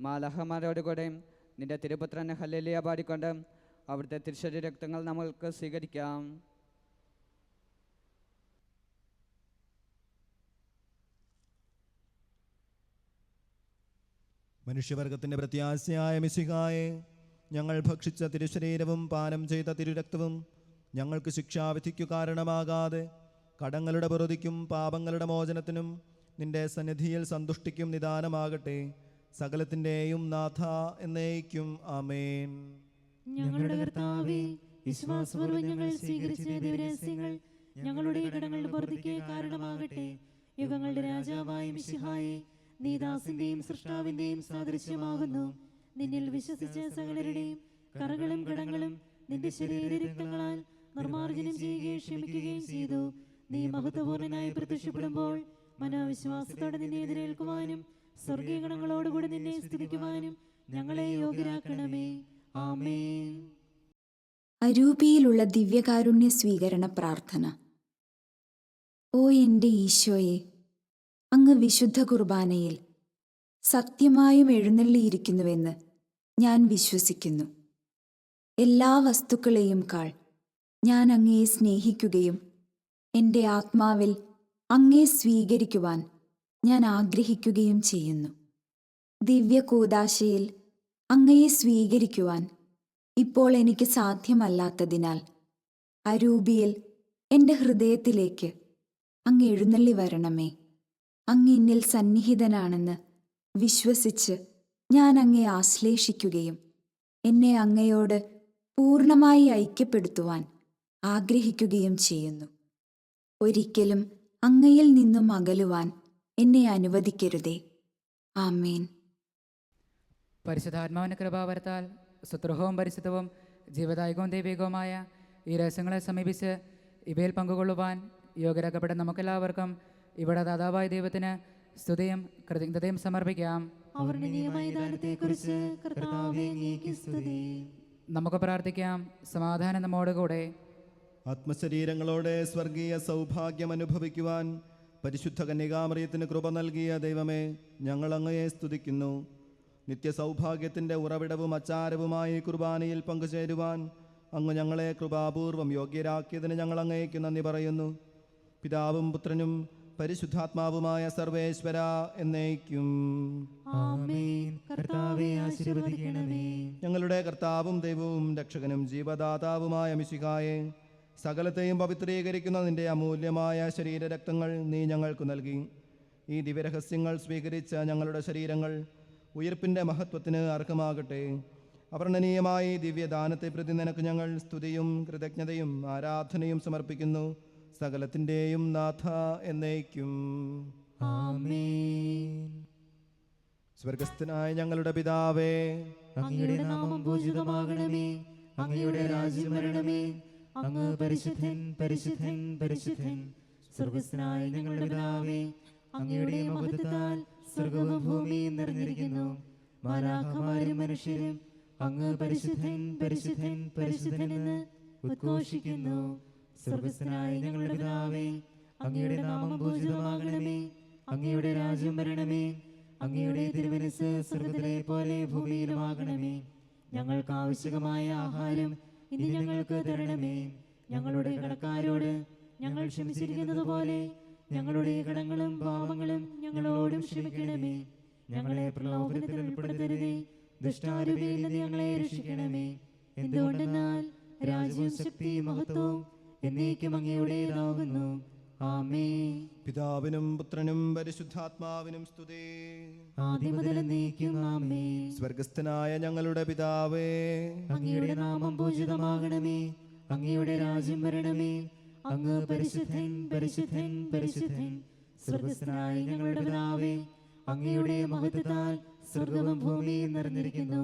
മാലാഖമാരോടുകൂടെ നിന്റെ തിരുപുത്രനെ ഹല്ലേലൂയ പാടിക്കൊണ്ട് അവിടുത്തെ തിരുശരീര രക്തങ്ങൾ നമ്മൾക്ക് സ്വീകരിക്കാം. മനുഷ്യവർഗത്തിൻ്റെ പ്രത്യാശയായ മിശിഹായെ, ഞങ്ങൾ ഭക്ഷിച്ച തിരുശരീരവും പാനം ചെയ്ത തിരുരക്തവും ഞങ്ങൾക്ക് ശിക്ഷാവിധിക്കു കാരണമാകാതെ കടങ്ങളുടെ പൊറുതിക്കും പാപങ്ങളുടെ മോചനത്തിനും നിന്റെ സന്നിധിയിൽ സന്തുഷ്ടിക്കും നിദാനമാകട്ടെ. സകലത്തിൻ്റെയും നാഥ എന്നേക്കും ആമേൻ. ഞങ്ങളുടെ കർത്താവേ, വിശ്വാസപൂർവ്വം ഞങ്ങൾ സ്വീകരിച്ച ദിവരഹസ്യങ്ങൾ ഞങ്ങളുടെ കടങ്ങളുടെ പൊറുതിക്ക് കാരണമാകട്ടെ. യുഗങ്ങളുടെ രാജാവായ മിശിഹായെ, നീ ദാസിന്റെയും സൃഷ്ടാവിന്റെയും സാദൃശ്യമാകുന്നു. നിന്നിൽ വിശ്വസിച്ച സകലരുടെയും കറകളും കടങ്ങളും നിന്റെ ശരീര രക്തങ്ങളാൽ നിർമ്മാർജ്ജനം ചെയ്യുകയും ക്ഷമിക്കുകയും ചെയ്തു. നീ മഹത്വപൂർണനായി പ്രത്യക്ഷപ്പെടുമ്പോൾ മനോവിശ്വാസത്തോടെ നിന്നെ എതിരേൽക്കുവാനും സ്വർഗീയ ഗണങ്ങളോടുകൂടി നിന്നെ സ്തുതിക്കുവാനും ഞങ്ങളെ യോഗ്യരാക്കണമേ. ആമേൻ. അരൂപിയിലുള്ള ദിവ്യകാരുണ്യ സ്വീകരണ പ്രാർത്ഥന. ഓ എൻ്റെ ഈശോയെ, അങ്ങ് വിശുദ്ധ കുർബാനയിൽ സത്യമായും എഴുന്നള്ളിയിരിക്കുന്നുവെന്ന് ഞാൻ വിശ്വസിക്കുന്നു. എല്ലാ വസ്തുക്കളെയും കാൾ ഞാൻ അങ്ങയെ സ്നേഹിക്കുകയും എൻ്റെ ആത്മാവിൽ അങ്ങയെ സ്വീകരിക്കുവാൻ ഞാൻ ആഗ്രഹിക്കുകയും ചെയ്യുന്നു. ദിവ്യകൂദാശയിൽ അങ്ങയെ സ്വീകരിക്കുവാൻ ഇപ്പോൾ എനിക്ക് സാധ്യമല്ലാത്തതിനാൽ അരൂപിയിൽ എൻ്റെ ഹൃദയത്തിലേക്ക് അങ്ങ് എഴുന്നള്ളി വരണമേ. അങ്ങ് എന്നിൽ സന്നിഹിതനാണെന്ന് വിശ്വസിച്ച് ഞാൻ അങ്ങയെ ആശ്ലേഷിക്കുകയും എന്നെ അങ്ങയോട് പൂർണ്ണമായി ഐക്യപ്പെടുത്തുവാൻ ആഗ്രഹിക്കുകയും ചെയ്യുന്നു. ഒരിക്കലും അങ്ങയിൽ നിന്നും അകലുവാൻ എന്നെ അനുവദിക്കരുതേ. ആമേൻ. പരിശുദ്ധാത്മാവിൻ്റെ കൃപാവരത്താൽ സുത്രഹവും പരിശുദ്ധവും ജീവദായകവും ദൈവികവുമായ ഈ രഹസ്യങ്ങളെ സമീപിച്ച് ഇവയിൽ പങ്കുകൊള്ളുവാൻ യോഗ്യരാക്കപ്പെട്ട നമുക്കെല്ലാവർക്കും ഇവിടെ ദാതാവായ ദൈവത്തിന് സ്തുതിയും കൃതജ്ഞതയും സമർപ്പിക്കാം. അവർണ്ണനീയമായ ദാനത്തെക്കുറിച്ച് കർത്താവേ, അങ്ങേക്ക് സ്തുതി. നമുക്ക് പ്രാർത്ഥിക്കാം. സമാധാനം നമ്മോടുകൂടെ. ആത്മശരീരങ്ങളോടെ സ്വർഗീയ സൗഭാഗ്യം അനുഭവിക്കുവാൻ പരിശുദ്ധ കന്യകാമറിയത്തിന് കൃപ നൽകിയ ദൈവമേ, ഞങ്ങൾ അങ്ങയെ സ്തുതിക്കുന്നു. നിത്യസൗഭാഗ്യത്തിൻ്റെ ഉറവിടവും അച്ചാരവുമായി കുർബാനയിൽ പങ്കുചേരുവാൻ അങ്ങ് ഞങ്ങളെ കൃപാപൂർവം യോഗ്യരാക്കിയതിന് ഞങ്ങൾ അങ്ങേക്ക് നന്ദി പറയുന്നു. പിതാവും പുത്രനും പരിശുദ്ധാത്മാവുമായ സർവേശ്വര എന്നേക്കും ആമേൻ. കർത്താവേ, ആശീർവദിക്കണമേ. ഞങ്ങളുടെ കർത്താവും ദൈവവും രക്ഷകനും ജീവദാതാവുമായ മിശിഹായെ, സകലത്തെയും പവിത്രീകരിക്കുന്ന നിന്റെ അമൂല്യമായ ശരീരരക്തങ്ങൾ നീ ഞങ്ങൾക്ക് നൽകി. ഈ ദിവ്യരഹസ്യങ്ങൾ സ്വീകരിച്ച ഞങ്ങളുടെ ശരീരങ്ങൾ ഉയിർപ്പിൻ്റെ മഹത്വത്തിന് അർഹമാകട്ടെ. അവർണ്ണനീയമായി ദിവ്യദാനത്തെ പ്രതി നിനക്ക് ഞങ്ങൾ സ്തുതിയും കൃതജ്ഞതയും ആരാധനയും സമർപ്പിക്കുന്നു. സകലത്തിൻ്റെയും നാഥ എന്നേക്കും ആമേൻ. സ്വർഗസ്ഥനായ ഞങ്ങളുടെ പിതാവേ, അങ്ങയുടെ നാമം പൂജിതമാകണമേ. അങ്ങയുടെ രാജ്യം വരണമേ. അങ്ങ് പരിശുദ്ധൻ പരിശുദ്ധൻ പരിശുദ്ധൻ. സ്വർഗസ്ഥനായ ഞങ്ങളുടെ പിതാവേ, അങ്ങയുടെ മഹത്വത്താൽ സ്വർഗവും ഭൂമിയും നിറഞ്ഞിരിക്കുന്നു. മാലാഖമാരും മനുഷ്യരും അങ്ങ് പരിശുദ്ധൻ പരിശുദ്ധൻ പരിശുദ്ധൻ എന്ന് ഉദ്ഘോഷിക്കുന്നു. സ്വർഗസ്ഥനായ ഞങ്ങളുടെ പിതാവേ, അങ്ങയുടെ നാമം പൂജിതമാകണമേ. അങ്ങയുടെ രാജ്യം വരണമേ. അങ്ങയുടെ തിരുമനസ്സ് സ്വർഗ്ഗത്തിലെ പോലെ ഭൂമിയിലുമാകണമേ. ഞങ്ങൾക്ക് ആവശ്യമായ ആഹാരം ഇനി ഞങ്ങൾക്ക് തരണമേ. ഞങ്ങളുടെ കടക്കാരോട് ഞങ്ങൾ ക്ഷമിച്ചിരിക്കുന്നത് പോലെ ഞങ്ങളുടെ കടങ്ങളും പാപങ്ങളും ഞങ്ങളോടും ക്ഷമിക്കണമേ. ഞങ്ങളെ പ്രലോഭനത്തിൽ ഉൾപ്പെടുത്തരുതേ, ദുഷ്ടാരൂപിയിൽ നിന്ന് ഞങ്ങളെ രക്ഷിക്കണമേ. എന്തുകൊണ്ടെന്നാൽ രാജ്യവും ശക്തിയും മഹത്വവും എന്നേക്കും അങ്ങയുടേതാകുന്നു. ആമേൻ. പിതാവിനും പുത്രനും പരിശുദ്ധാത്മാവിനും സ്തുതി. ആദ്യം മുതൽ എന്നേക്കും ആമേൻ. സ്വർഗസ്ഥനായ ഞങ്ങളുടെ പിതാവേ, അങ്ങയുടെ നാമം പൂജിതമാകണമേ. അങ്ങയുടെ രാജ്യം വരണമേ. അങ്ങ് പരിശുദ്ധൻ പരിശുദ്ധൻ പരിശുദ്ധൻ. സ്വർഗസ്ഥനായ ഞങ്ങളുടെ പിതാവേ, അങ്ങയുടെ മഹത്വത്താൽ സ്വർഗവും ഭൂമിയും നിറഞ്ഞിരിക്കുന്നു.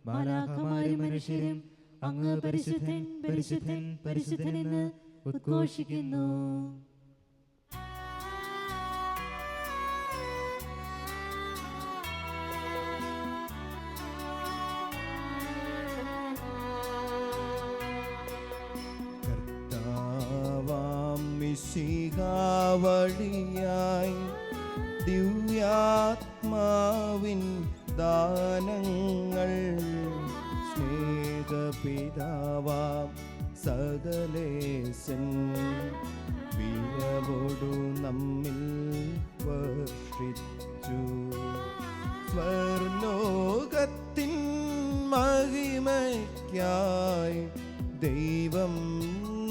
മാലാഖമാരും മനുഷ്യരും അങ്ങ് പരിശുദ്ധൻ പരിശുദ്ധൻ പരിശുദ്ധൻ എന്ന് ഉദ്ഘോഷിക്കുന്നു. കർത്താവാം മിശിഹാ വഴിയായി ദിവ്യാത്മാവിൻ ദാനങ്ങൾ സ്നേഹപിതാവാം സകലേശൻ വിരവോടു നമ്മിൽ വർഷിച്ചു. സ്വർലോകത്തിൻ മഹിമയ്ക്കായി ദൈവം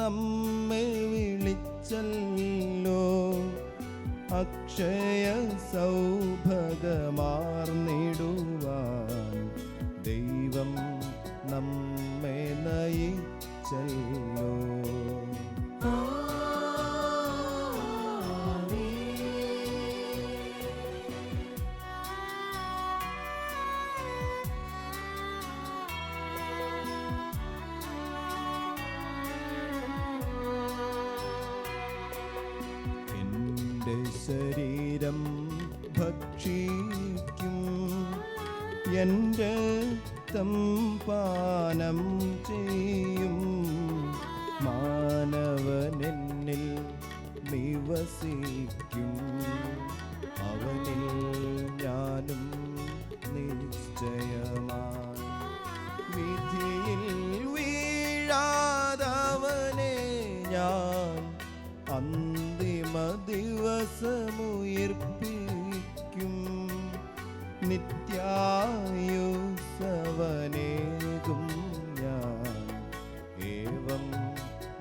നമ്മെ വിളിച്ചല്ലോ. അക്ഷയ സൗഭഗമാർന്നിടുവാൻ ദൈവം നമ്മെ നയിച്ചല്ലോ. എൻ്റെ ശരീരം ഭക്ഷിക്കും, എൻ്റെ രക്തം പാനം ചെയ്യും. മാനവനെന്നിൽ നിവസിക്കും, അവനിൽ ഞാനും നിശ്ചയമായി. വിധിയിൽ വീഴാതവനെ ഞാൻ അന്തിമ ദിവസമുയർപ്പിക്കും. നിത്യായുസവനേകും ഞാൻ, ഏവം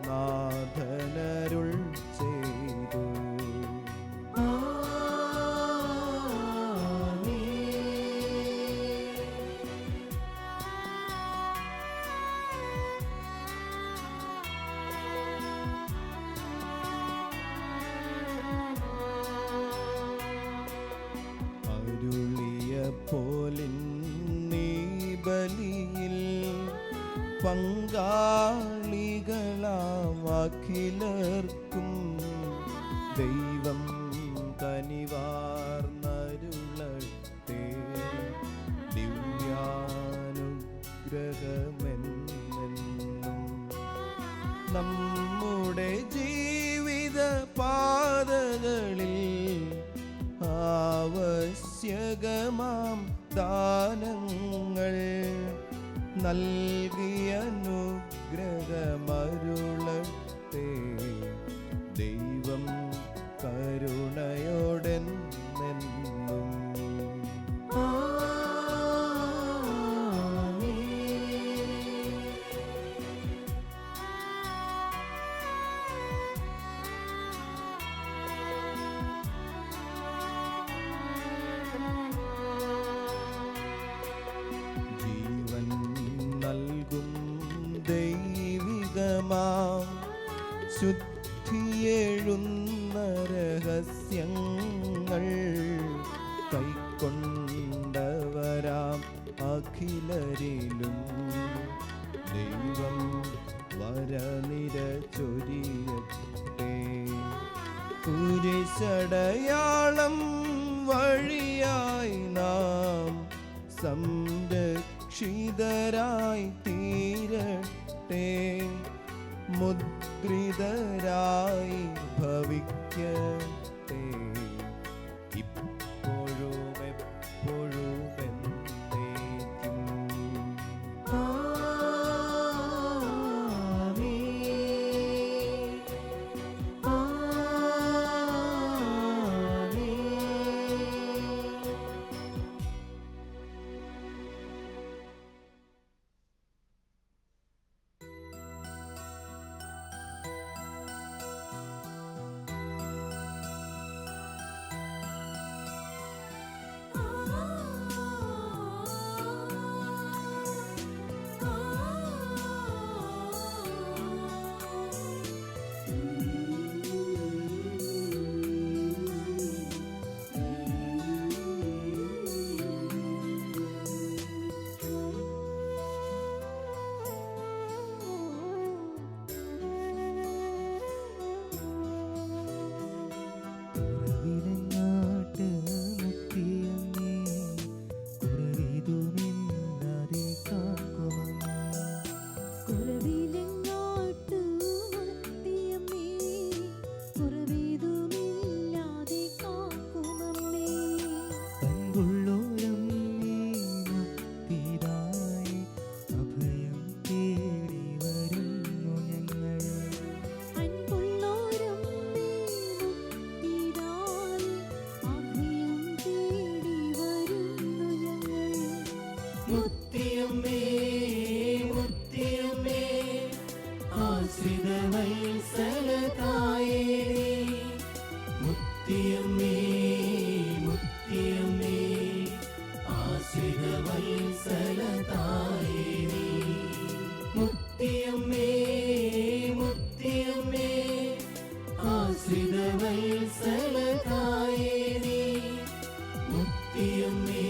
നാഥനരുൾ ചെയ്തു. പോലിൻ നീ ബലിയിൽ പങ്കാളികളാം അഖിലർക്കും ദൈവം കനിവാർന്നരുളട്ടെ. ദിവ്യാനുഗ്രഹമെന്നെന്നും നമ്മുടെ ജീവിത പാതകളിൽ ആവശ്യകമാം ദാനങ്ങൾ നൽകിയനുഗ്രഹമരുളട്ടെ. ദൈവം കരുണയോടെന്നെന്നും. ജീവൻ നൽകും ദൈവികമാം ശുദ്ധിയെഴുന്ന രഹസ്യങ്ങൾ കൈക്കൊണ്ടവരാം അഖിലരിലും ദൈവം വരനിര ചൊരിയട്ടെ. കുരിശടയാളം വഴിയായി നാം സംരക്ഷിതരായി തീരട്ടെ. മുദ്രിതരായി ഭവിക്കട്ടെ. ഇപ്പോഴും ആശ്രിതവത്സലതായേ മുത്തിയമ്മേ മുത്തിയമ്മേ ആശ്രിതവത്സലതായേ മുത്തിയമ്മേ മുത്തിയമ്മേ ആശ്രിതവത്സലതായേ മുത്തിയമ്മേ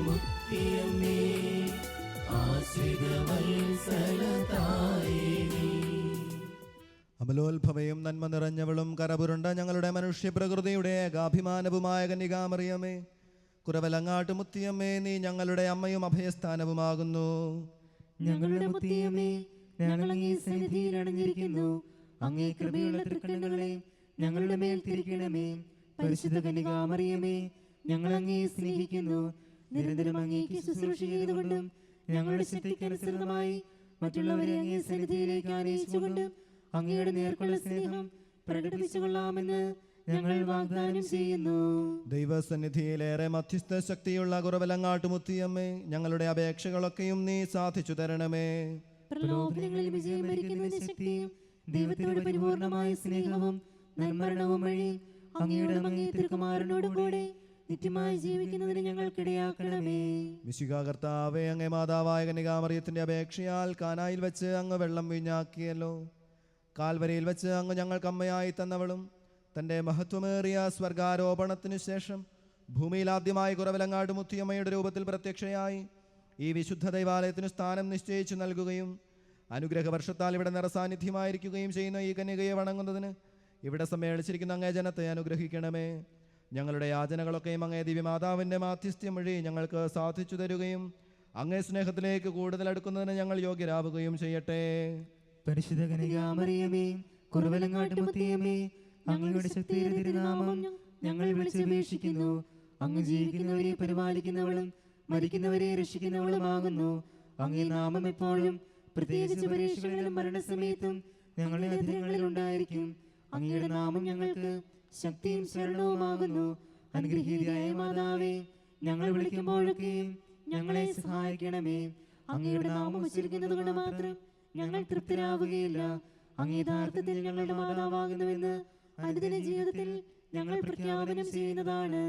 മുത്തിയമ്മേ ആശ്രിതവത്സലതായേ. അമലോത്ഭവയും നന്മ നിറഞ്ഞവളും കരപുരുണ്ട ഞങ്ങളുടെ മനുഷ്യ പ്രകൃതിയുടെ ഏകാഭിമാനവുമായ കന്യകാമറിയമേ, കുറവലങ്ങാട്ട് മുത്തിയമ്മേ, നീ ഞങ്ങളുടെ അമ്മയും അഭയസ്ഥാനവുമാകുന്നു. ഞങ്ങളുടെ മുത്തിയമ്മേ, ഞങ്ങൾ അങ്ങേ സന്നിധിയിൽ അണഞ്ഞിരിക്കുന്നു. അങ്ങേ കൃപയുള്ള തൃക്കണ്ണുകളെ ഞങ്ങളുടെ മേൽ തിരിക്കണമേ. പരിശുദ്ധ കന്യകാമറിയമേ, ഞങ്ങൾ അങ്ങേ സ്നേഹിക്കുന്നു. നിരന്തരം അങ്ങേക്ക് ശുശ്രൂഷ ചെയ്തുകൊണ്ടും ഞങ്ങളുടെ ശക്തിക്കനുസൃതമായി മറ്റുള്ളവരെ അങ്ങേ സന്നിധിയിലേക്ക് ആനയിച്ചുകൊണ്ടും അങ്ങയുടെ നേർക്കുള്ള സ്നേഹം പ്രകടിപ്പിച്ചുകൊള്ളാമെന്ന് ഞങ്ങൾ വാഗ്ദാനം ചെയ്യുന്നു. ദൈവസന്നിധിയിലേറെ മധ്യസ്ഥ ശക്തിയുള്ള കുറവലങ്ങാട്ട് മുത്തിയമ്മേ, ഞങ്ങളുടെ അപേക്ഷകളൊക്കെയും നീ സാധിച്ചു തരണമേ. പ്രലോഭനങ്ങളിൽ വിജയം വരിക്കുന്നതിന്റെ ശക്തിയും ദൈവത്തിനോട് പരിപൂർണമായ സ്നേഹവും നന്മരണവും വഴി അങ്ങയുടെ അങ്ങേ തിരുക്കുമാരനോടും കൂടെ നിത്യമായി ജീവിക്കുന്നതിന് ഞങ്ങൾക്കിടയാക്കണമേ. മിശിഹാ കർത്താവേ, അങ്ങേ മാതാവായ കന്യകാമറിയത്തിന്റെ അപേക്ഷയാൽ കാനായിൽ വെച്ച് അങ്ങ് വെള്ളം വീഞ്ഞാക്കിയല്ലോ. കാൽവരിയിൽ വെച്ച് അങ്ങ് ഞങ്ങൾക്ക് അമ്മയായി തന്നവളും തൻ്റെ മഹത്വമേറിയ സ്വർഗാരോപണത്തിനു ശേഷം ഭൂമിയിൽ ആദ്യമായി കുറവലങ്ങാട് മുത്തിയമ്മയുടെ രൂപത്തിൽ പ്രത്യക്ഷയായി ഈ വിശുദ്ധ ദൈവാലയത്തിന് സ്ഥാനം നിശ്ചയിച്ചു നൽകുകയും അനുഗ്രഹവർഷത്താൽ ഇവിടെ നിറസാന്നിധ്യമായിരിക്കുകയും ചെയ്യുന്ന ഈ കന്യകയെ വണങ്ങുന്നതിന് ഇവിടെ സമ്മേളിച്ചിരിക്കുന്ന അങ്ങേ ജനത്തെ അനുഗ്രഹിക്കണമേ. ഞങ്ങളുടെ യാചനകളൊക്കെയും അങ്ങേ ദിവ്യമാതാവിൻ്റെ മാധ്യസ്ഥ്യം വഴി ഞങ്ങൾക്ക് സാധിച്ചു തരുകയും അങ്ങേ സ്നേഹത്തിലേക്ക് കൂടുതൽ അടുക്കുന്നതിന് ഞങ്ങൾ യോഗ്യരാവുകയും ചെയ്യട്ടെ. പരിശുദ്ധ കന്യകാമറിയമേ, കുറവലങ്ങാട്ട് മുത്തിയമ്മേ, അങ്ങയുടെ ശക്തിയുടെ തിരുനാമം ഞങ്ങൾ വിളിച്ചപേക്ഷിക്കുന്നു. അങ്ങ് ജീവിക്കുന്നവരെ പരിപാലിക്കുന്നവളും മരിക്കുന്നവരെ രക്ഷിക്കുന്നവളുമാകുന്നു. അങ്ങേ നാമം എപ്പോഴും പ്രത്യേകിച്ച് പരീക്ഷകളിലും മരണസമയത്തും ഞങ്ങളുടെ അധരങ്ങളിൽ ഉണ്ടായിരിക്കും. അങ്ങയുടെ നാമം ഞങ്ങൾക്ക് ശക്തിയും ശരണവുമാകുന്നു. അനുഗ്രഹീതയായ മാതാവേ, ഞങ്ങൾ വിളിക്കുമ്പോഴൊക്കെയും ഞങ്ങളെ സഹായിക്കണമേ. അങ്ങയുടെ നാമം ഉച്ചരിക്കുന്നത് കൊണ്ട് മാത്രം ഞങ്ങൾ തൃപ്തരാവുകയില്ല. അങ്ങ് യഥാർത്ഥത്തിൽ ഞങ്ങളുടെ മാതാവാകുന്നുവെന്ന് അനുദിന ജീവിതത്തിൽ ഞങ്ങൾ പ്രഖ്യാപനം ചെയ്യുന്നതാണ്.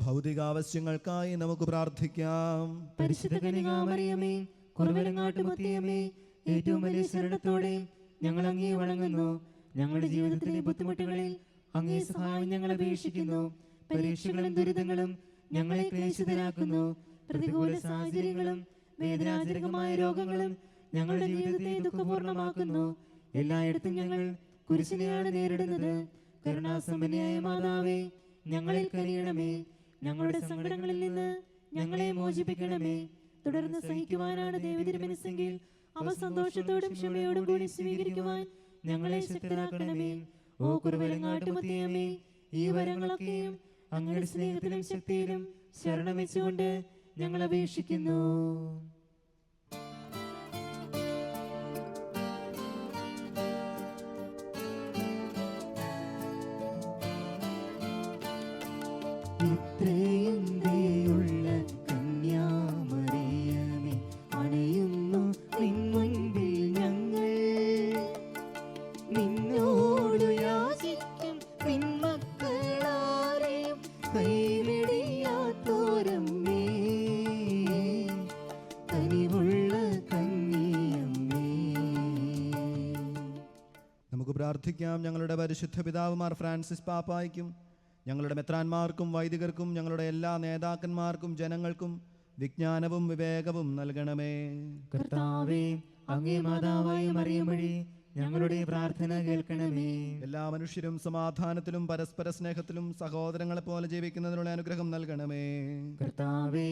ഭൗതികാവശ്യങ്ങൾക്കായി നമുക്ക് പ്രാർത്ഥിക്കാം. പരിശുദ്ധ കന്യകാമറിയമേ, കുറവലങ്ങാട്ട് മുത്തിയമ്മേ, ഏറ്റവും വലിയ ശരണത്തോടെ ഞങ്ങൾ അങ്ങേ വണങ്ങുന്നു. ഞങ്ങളുടെ ജീവിതത്തിലെ ബുദ്ധിമുട്ടുകളിൽ അങ്ങേ സഹായം ഞങ്ങൾ അപേക്ഷിക്കുന്നു. പരീക്ഷകളും ദുരിതങ്ങളും ഞങ്ങളെ ക്ലേശിതരാക്കുന്നു. പ്രതികൂല സാഹചര്യങ്ങളും വേദനാജനകമായ രോഗങ്ങളും ഞങ്ങളുടെ ജീവിതത്തെ ദുഃഖപൂർണമാക്കുന്നു. എല്ലായിടത്തും ഞങ്ങൾ കുരിശിനെയാണ് നേരിടുന്നത്. കരുണാസമ്പന്നയായ മാതാവേ, ഞങ്ങളിൽ കനിയണമേ. ഞങ്ങളുടെ സങ്കടങ്ങളിൽ നിന്ന് ഞങ്ങളെ മോചിപ്പിക്കണമേ. തുടർന്ന് സഹിക്കുവാനാണ് ദൈവതിരുമനസ്സെങ്കിൽ അവ സന്തോഷത്തോടും ക്ഷമയോടും കൂടി സ്വീകരിക്കുവാൻ ഞങ്ങളെ ശക്തരാക്കണമേ. ഓ കുറവലങ്ങാട്ട് മുത്തിയമ്മേ, ഈ വരങ്ങളൊക്കെയും അങ്ങയുടെ സ്നേഹത്തിലും ശക്തിയിലും ശരണം വെച്ചുകൊണ്ട് ഞങ്ങൾ അപേക്ഷിക്കുന്നു. ഇത്രയും ദയുള്ള കന്യാമറിയമേ, അണയുന്നു നിൻ മുൻപിൽ ഞങ്ങൾ. നിന്നോടു യാചിക്കും നിൻ മക്കളാരെയും കൈവിടിയാത്തോരമ്മേ, കനിവുള്ള കന്യയമ്മേ. നമുക്ക് പ്രാർത്ഥിക്കാം. ഞങ്ങളുടെ പരിശുദ്ധ പിതാവുമാർ ഫ്രാൻസിസ് പാപ്പായ്ക്കും ഞങ്ങളുടെ മെത്രാന്മാർക്കും വൈദികർക്കും ഞങ്ങളുടെ എല്ലാ നേതാക്കന്മാർക്കും ജനങ്ങൾക്കും വിജ്ഞാനവും വിവേകവും നൽകണമേ. കർത്താവേ, അങ്ങേ മാതാവായ മറിയം വഴി ഞങ്ങളുടെ പ്രാർത്ഥന കേൾക്കണമേ. എല്ലാ മനുഷ്യരും സമാധാനത്തിലും പരസ്പര സ്നേഹത്തിലും സഹോദരങ്ങളെ പോലെ ജീവിക്കുന്നതിനുള്ള അനുഗ്രഹം നൽകണമേ. കർത്താവേ,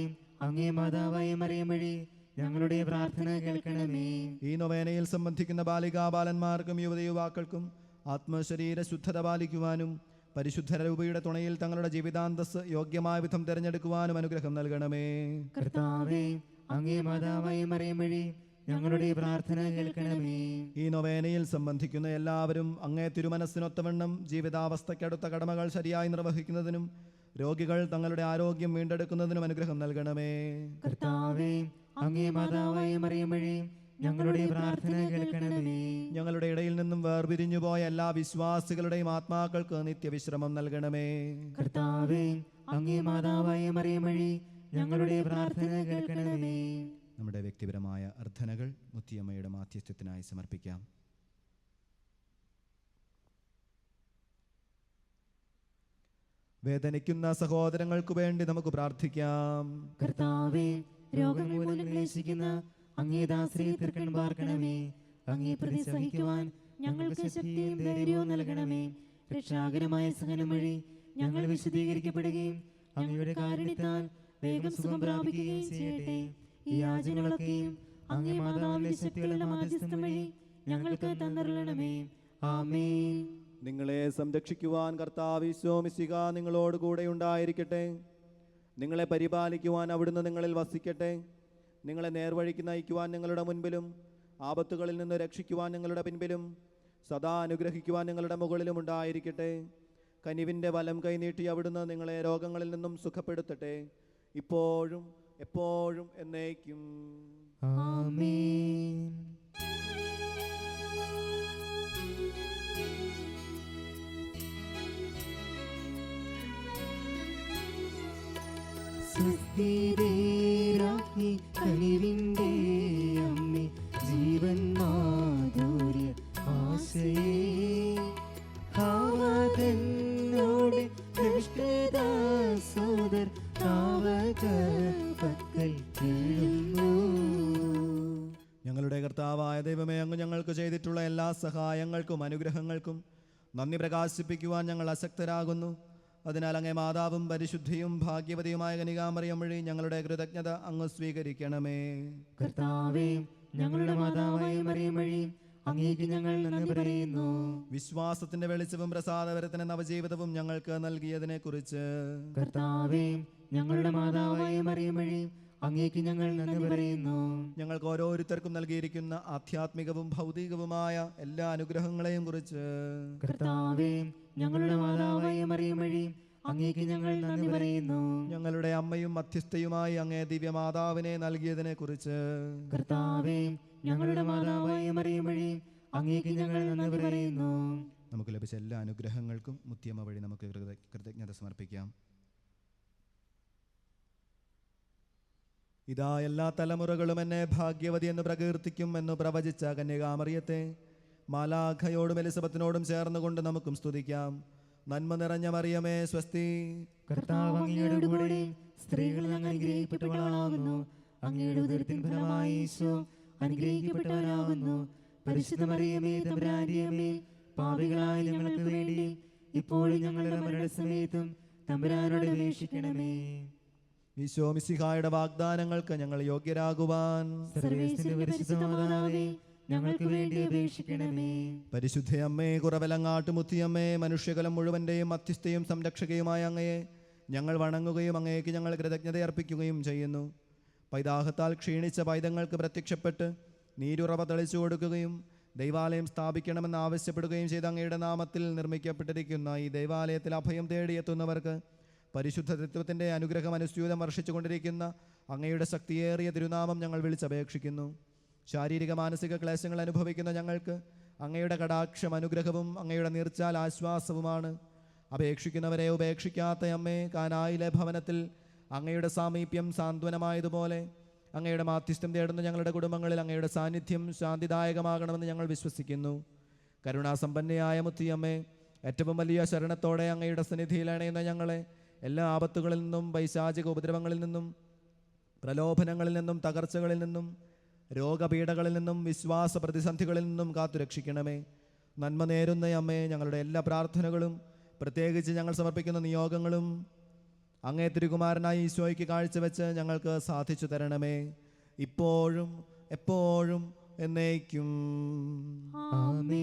അങ്ങേ മാതാവായ മറിയം വഴി ഞങ്ങളുടെ പ്രാർത്ഥന കേൾക്കണമേ. ഈ നൊവേനയിൽ സംബന്ധിക്കുന്ന ബാലികാ ബാലന്മാർക്കും യുവതി യുവാക്കൾക്കും ആത്മശരീര ശുദ്ധത പാലിക്കുവാനും പരിശുദ്ധ രൂപയുടെ തുണയിൽ തങ്ങളുടെ ജീവിതാന്തസ് യോഗ്യമായ വിധം തിരഞ്ഞെടുക്കുവാനും അനുഗ്രഹം നൽകണമേ. കർത്താവേ, അങ്ങേ മാതാവായ മറിയം വഴി ഞങ്ങളുടെ പ്രാർത്ഥന കേൾക്കണമേ. ഈ നൊവേനയിൽ സംബന്ധിക്കുന്ന എല്ലാവരും അങ്ങേ തിരുമനസ്സിനൊത്തവണ്ണം ജീവിതാവസ്ഥയ്ക്കടുത്ത കടമകൾ ശരിയായി നിർവഹിക്കുന്നതിനും രോഗികൾ തങ്ങളുടെ ആരോഗ്യം വീണ്ടെടുക്കുന്നതിനും അനുഗ്രഹം നൽകണമേ. കർത്താവേ, അങ്ങേ മാതാവായ മറിയം വഴി ഞങ്ങളുടെ പ്രാർത്ഥന കേൾക്കണമേ. ഞങ്ങളുടെ ഇടയിൽ നിന്നും വേർപിരിഞ്ഞു പോയ എല്ലാ വിശ്വാസികളുടെയും ആത്മാക്കൾക്ക് നിത്യവിശ്രമം നൽകണമേ. കർത്താവേ, അങ്ങേ മാതാവായ മറിയം വഴി ഞങ്ങളുടെ പ്രാർത്ഥന കേൾക്കണമേ. നമ്മുടെ വ്യക്തിപരമായ അർത്ഥനകൾ മുത്തിയമ്മയുടെ മാധ്യസ്ഥ്യത്തിനായി സമർപ്പിക്കാം. വേദനിക്കുന്ന സഹോദരങ്ങൾക്ക് വേണ്ടി നമുക്ക് പ്രാർത്ഥിക്കാം. കർത്താവേ, രോഗം മൂലം ക്ലേശിക്കുന്ന അങ്ങേ ദാസരെ തീർക്കൻ പാർക്കണമേ. അങ്ങേ പ്രതി സഹിക്കുവാൻ ഞങ്ങൾക്ക് ശക്തിയും ധൈര്യവും നൽകണമേ. രക്ഷാകരമായ സഹനം വഴി ഞങ്ങൾ വിശദീകരിക്കപ്പെടുകയും അങ്ങയുടെ കാരുണ്യത്താൽ വേഗം സുഖം പ്രാപിക്കുകയും ചെയ്യട്ടെ. ഈ യാചനകളൊക്കെയും അങ്ങേ മാതാവിന്റെ ശക്തികളുടെ മാധ്യസ്ഥം വഴി ഞങ്ങൾക്ക് തന്നരുളണമേ. ആമേൻ. നിങ്ങളെ സംരക്ഷിക്കുവാൻ കർത്താവ് ഈശോ മിശിഹ നിങ്ങളോട് കൂടെ ഉണ്ടായിരിക്കട്ടെ. നിങ്ങളെ പരിപാലിക്കുവാൻ അവിടുന്ന് നിങ്ങളിൽ വസിക്കട്ടെ. നിങ്ങളെ നേർവഴിക്ക് നയിക്കുവാൻ നിങ്ങളുടെ മുൻപിലും ആപത്തുകളിൽ നിന്ന് രക്ഷിക്കുവാൻ നിങ്ങളുടെ പിൻപിലും സദാ അനുഗ്രഹിക്കുവാൻ നിങ്ങളുടെ മുകളിലും ഉണ്ടായിരിക്കട്ടെ. കനിവിൻ്റെ വലം കൈനീട്ടി അവിടുന്ന് നിങ്ങളെ രോഗങ്ങളിൽ നിന്നും സുഖപ്പെടുത്തട്ടെ, ഇപ്പോഴും എപ്പോഴും എന്നേക്കും. ആമേൻ. സുസ്ഥിരേരാക്കി കനിവിൻ്റെ അമ്മേ, ജീവൻ മാധുര്യ ആശയേ, ഭാവതന്നോട് നിഷ്കൃതാസോദർ പക്കൽ കേഴുന്നു. ഞങ്ങളുടെ കർത്താവായ ദൈവമേ, അങ്ങ് ഞങ്ങൾക്ക് ചെയ്തിട്ടുള്ള എല്ലാ സഹായങ്ങൾക്കും അനുഗ്രഹങ്ങൾക്കും നന്ദി പ്രകാശിപ്പിക്കുവാൻ ഞങ്ങൾ അശക്തരാകുന്നു. അതിനാൽ അങ്ങേ മാതാവും പരിശുദ്ധിയും ഭാഗ്യവതിയുമായ കന്യകാമറിയം വഴി ഞങ്ങളുടെ കൃതജ്ഞത അങ്ങ് സ്വീകരിക്കണമേ. കർത്താവേ, ഞങ്ങളുടെ മാതാവായ മറിയം വഴി അങ്ങേക്ക് ഞങ്ങൾ നന്ദി പറയുന്നു. വിശ്വാസത്തിന്റെ വെളിച്ചവും പ്രസാദപരത്തിന് നവജീവിതവും ഞങ്ങൾക്ക് നൽകിയതിനെ കുറിച്ച് കർത്താവേ, ഞങ്ങളുടെ മാതാവായ മറിയം വഴി അങ്ങേക്ക് ഞങ്ങൾ നന്ദി പറയുന്നു. ഞങ്ങൾക്ക് ഓരോരുത്തർക്കും നൽകിയിരിക്കുന്ന ആധ്യാത്മികവും ഭൗതികവുമായ എല്ലാ അനുഗ്രഹങ്ങളെയും കുറിച്ച് കർത്താവേ, ഞങ്ങളുടെ മാതാവായ മറിയം വഴി അങ്ങേക്ക് ഞങ്ങൾ നന്ദി പറയുന്നു. ഞങ്ങളുടെ അമ്മയും മധ്യസ്ഥയുമായി അങ്ങേ ദിവ്യമാതാവിനെ നൽകിയതിനെ കുറിച്ച് കർത്താവേ, ഞങ്ങളുടെ മാതാവായ മറിയം വഴി അങ്ങേക്ക് ഞങ്ങൾ നന്ദി പറയുന്നു. നമുക്ക് ലഭിച്ച എല്ലാ അനുഗ്രഹങ്ങൾക്കും മുത്തിയമ്മ വഴി നമുക്ക് കൃതജ്ഞത സമർപ്പിക്കാം. ഇതാ എല്ലാ തലമുറകളും എന്നെ ഭാഗ്യവതി എന്ന് പ്രകീർത്തിക്കും എന്ന് പ്രവചിച്ച കന്യകാമറിയത്തെ മാലാഖയോടും എലിസബത്തിനോടും ചേർന്നുകൊണ്ട് നമുക്കും സ്തുതിക്കാം. നന്മ നിറഞ്ഞ മറിയമേ സ്വസ്തി. കർത്താവ് അങ്ങയുടെ കൂടെ സ്ത്രീകൾ അങ്ങ് അനുഗ്രഹിക്കപ്പെട്ടവളാകുന്നു. അങ്ങയുടെ ഉദരത്തിൻ ഫലമായി ഈശോ അനുഗ്രഹിക്കപ്പെട്ടവനാകുന്നു. പരിശുദ്ധ മറിയമേ, തമ്പുരാന്റെ അമ്മേ, പാപികളായ ഞങ്ങൾക്ക് വേണ്ടി ഇപ്പോഴും ഞങ്ങളുടെ മരണസമയത്തും തമ്പുരാനോട് അപേക്ഷിക്കണമേ. ഈശോ മിശിഹായുടെ വാഗ്ദാനങ്ങൾക്ക് ഞങ്ങൾ യോഗ്യരാകുവാൻ സർവേശ്വരന്റെ പരിശുദ്ധ മാതാവേ, ഞങ്ങൾക്ക് വേണ്ടി അപേക്ഷിക്കണമേ. പരിശുദ്ധയമ്മേ, കുറവലങ്ങാട്ടുമുത്തിയമ്മേ, മനുഷ്യകുലം മുഴുവൻ്റെയും മധ്യസ്ഥയും സംരക്ഷകയുമായ അങ്ങയെ ഞങ്ങൾ വണങ്ങുകയും അങ്ങേക്ക് ഞങ്ങൾ കൃതജ്ഞതയർപ്പിക്കുകയും ചെയ്യുന്നു. പൈതാഹത്താൽ ക്ഷീണിച്ച പൈതങ്ങൾക്ക് പ്രത്യക്ഷപ്പെട്ട് നീരുറവ തെളിച്ചു കൊടുക്കുകയും ദൈവാലയം സ്ഥാപിക്കണമെന്ന് ആവശ്യപ്പെടുകയും ചെയ്ത അങ്ങയുടെ നാമത്തിൽ നിർമ്മിക്കപ്പെട്ടിരിക്കുന്ന ഈ ദൈവാലയത്തിൽ അഭയം തേടിയെത്തുന്നവർക്ക് പരിശുദ്ധ തത്വത്തിൻ്റെ അനുഗ്രഹം അനുസ്യൂതം വർഷിച്ചുകൊണ്ടിരിക്കുന്ന അങ്ങയുടെ ശക്തിയേറിയ തിരുനാമം ഞങ്ങൾ വിളിച്ചപേക്ഷിക്കുന്നു. ശാരീരിക മാനസിക ക്ലേശങ്ങൾ അനുഭവിക്കുന്ന ഞങ്ങൾക്ക് അങ്ങയുടെ കടാക്ഷം അനുഗ്രഹവും അങ്ങയുടെ നീർച്ചാൽ ആശ്വാസവുമാണ്. അപേക്ഷിക്കുന്നവരെ ഉപേക്ഷിക്കാത്ത അമ്മേ, കാനായിലെ ഭവനത്തിൽ അങ്ങയുടെ സാമീപ്യം സാന്ത്വനമായതുപോലെ അങ്ങയുടെ മാധ്യസ്ഥം തേടുന്ന ഞങ്ങളുടെ കുടുംബങ്ങളിൽ അങ്ങയുടെ സാന്നിധ്യം ശാന്തിദായകമാകണമെന്ന് ഞങ്ങൾ വിശ്വസിക്കുന്നു. കരുണാസമ്പന്നയായ മുത്തിയമ്മേ, ഏറ്റവും വലിയ ശരണത്തോടെ അങ്ങയുടെ സന്നിധിയിൽ അണയുന്ന ഞങ്ങളെ എല്ലാ ആപത്തുകളിൽ നിന്നും പൈശാചിക ഉപദ്രവങ്ങളിൽ നിന്നും പ്രലോഭനങ്ങളിൽ നിന്നും തകർച്ചകളിൽ നിന്നും രോഗപീഠകളിൽ നിന്നും വിശ്വാസ പ്രതിസന്ധികളിൽ നിന്നും കാത്തുരക്ഷിക്കണമേ. നന്മ നേരുന്ന അമ്മേ, ഞങ്ങളുടെ എല്ലാ പ്രാർത്ഥനകളും പ്രത്യേകിച്ച് ഞങ്ങൾ സമർപ്പിക്കുന്ന നിയോഗങ്ങളും അങ്ങേ തിരുകുമാരനായ ഈശോയ്ക്ക് കാഴ്ചവെച്ച് ഞങ്ങൾക്ക് സാധിച്ചു തരണമേ, ഇപ്പോഴും എപ്പോഴും എന്നേക്കും. ആമേൻ.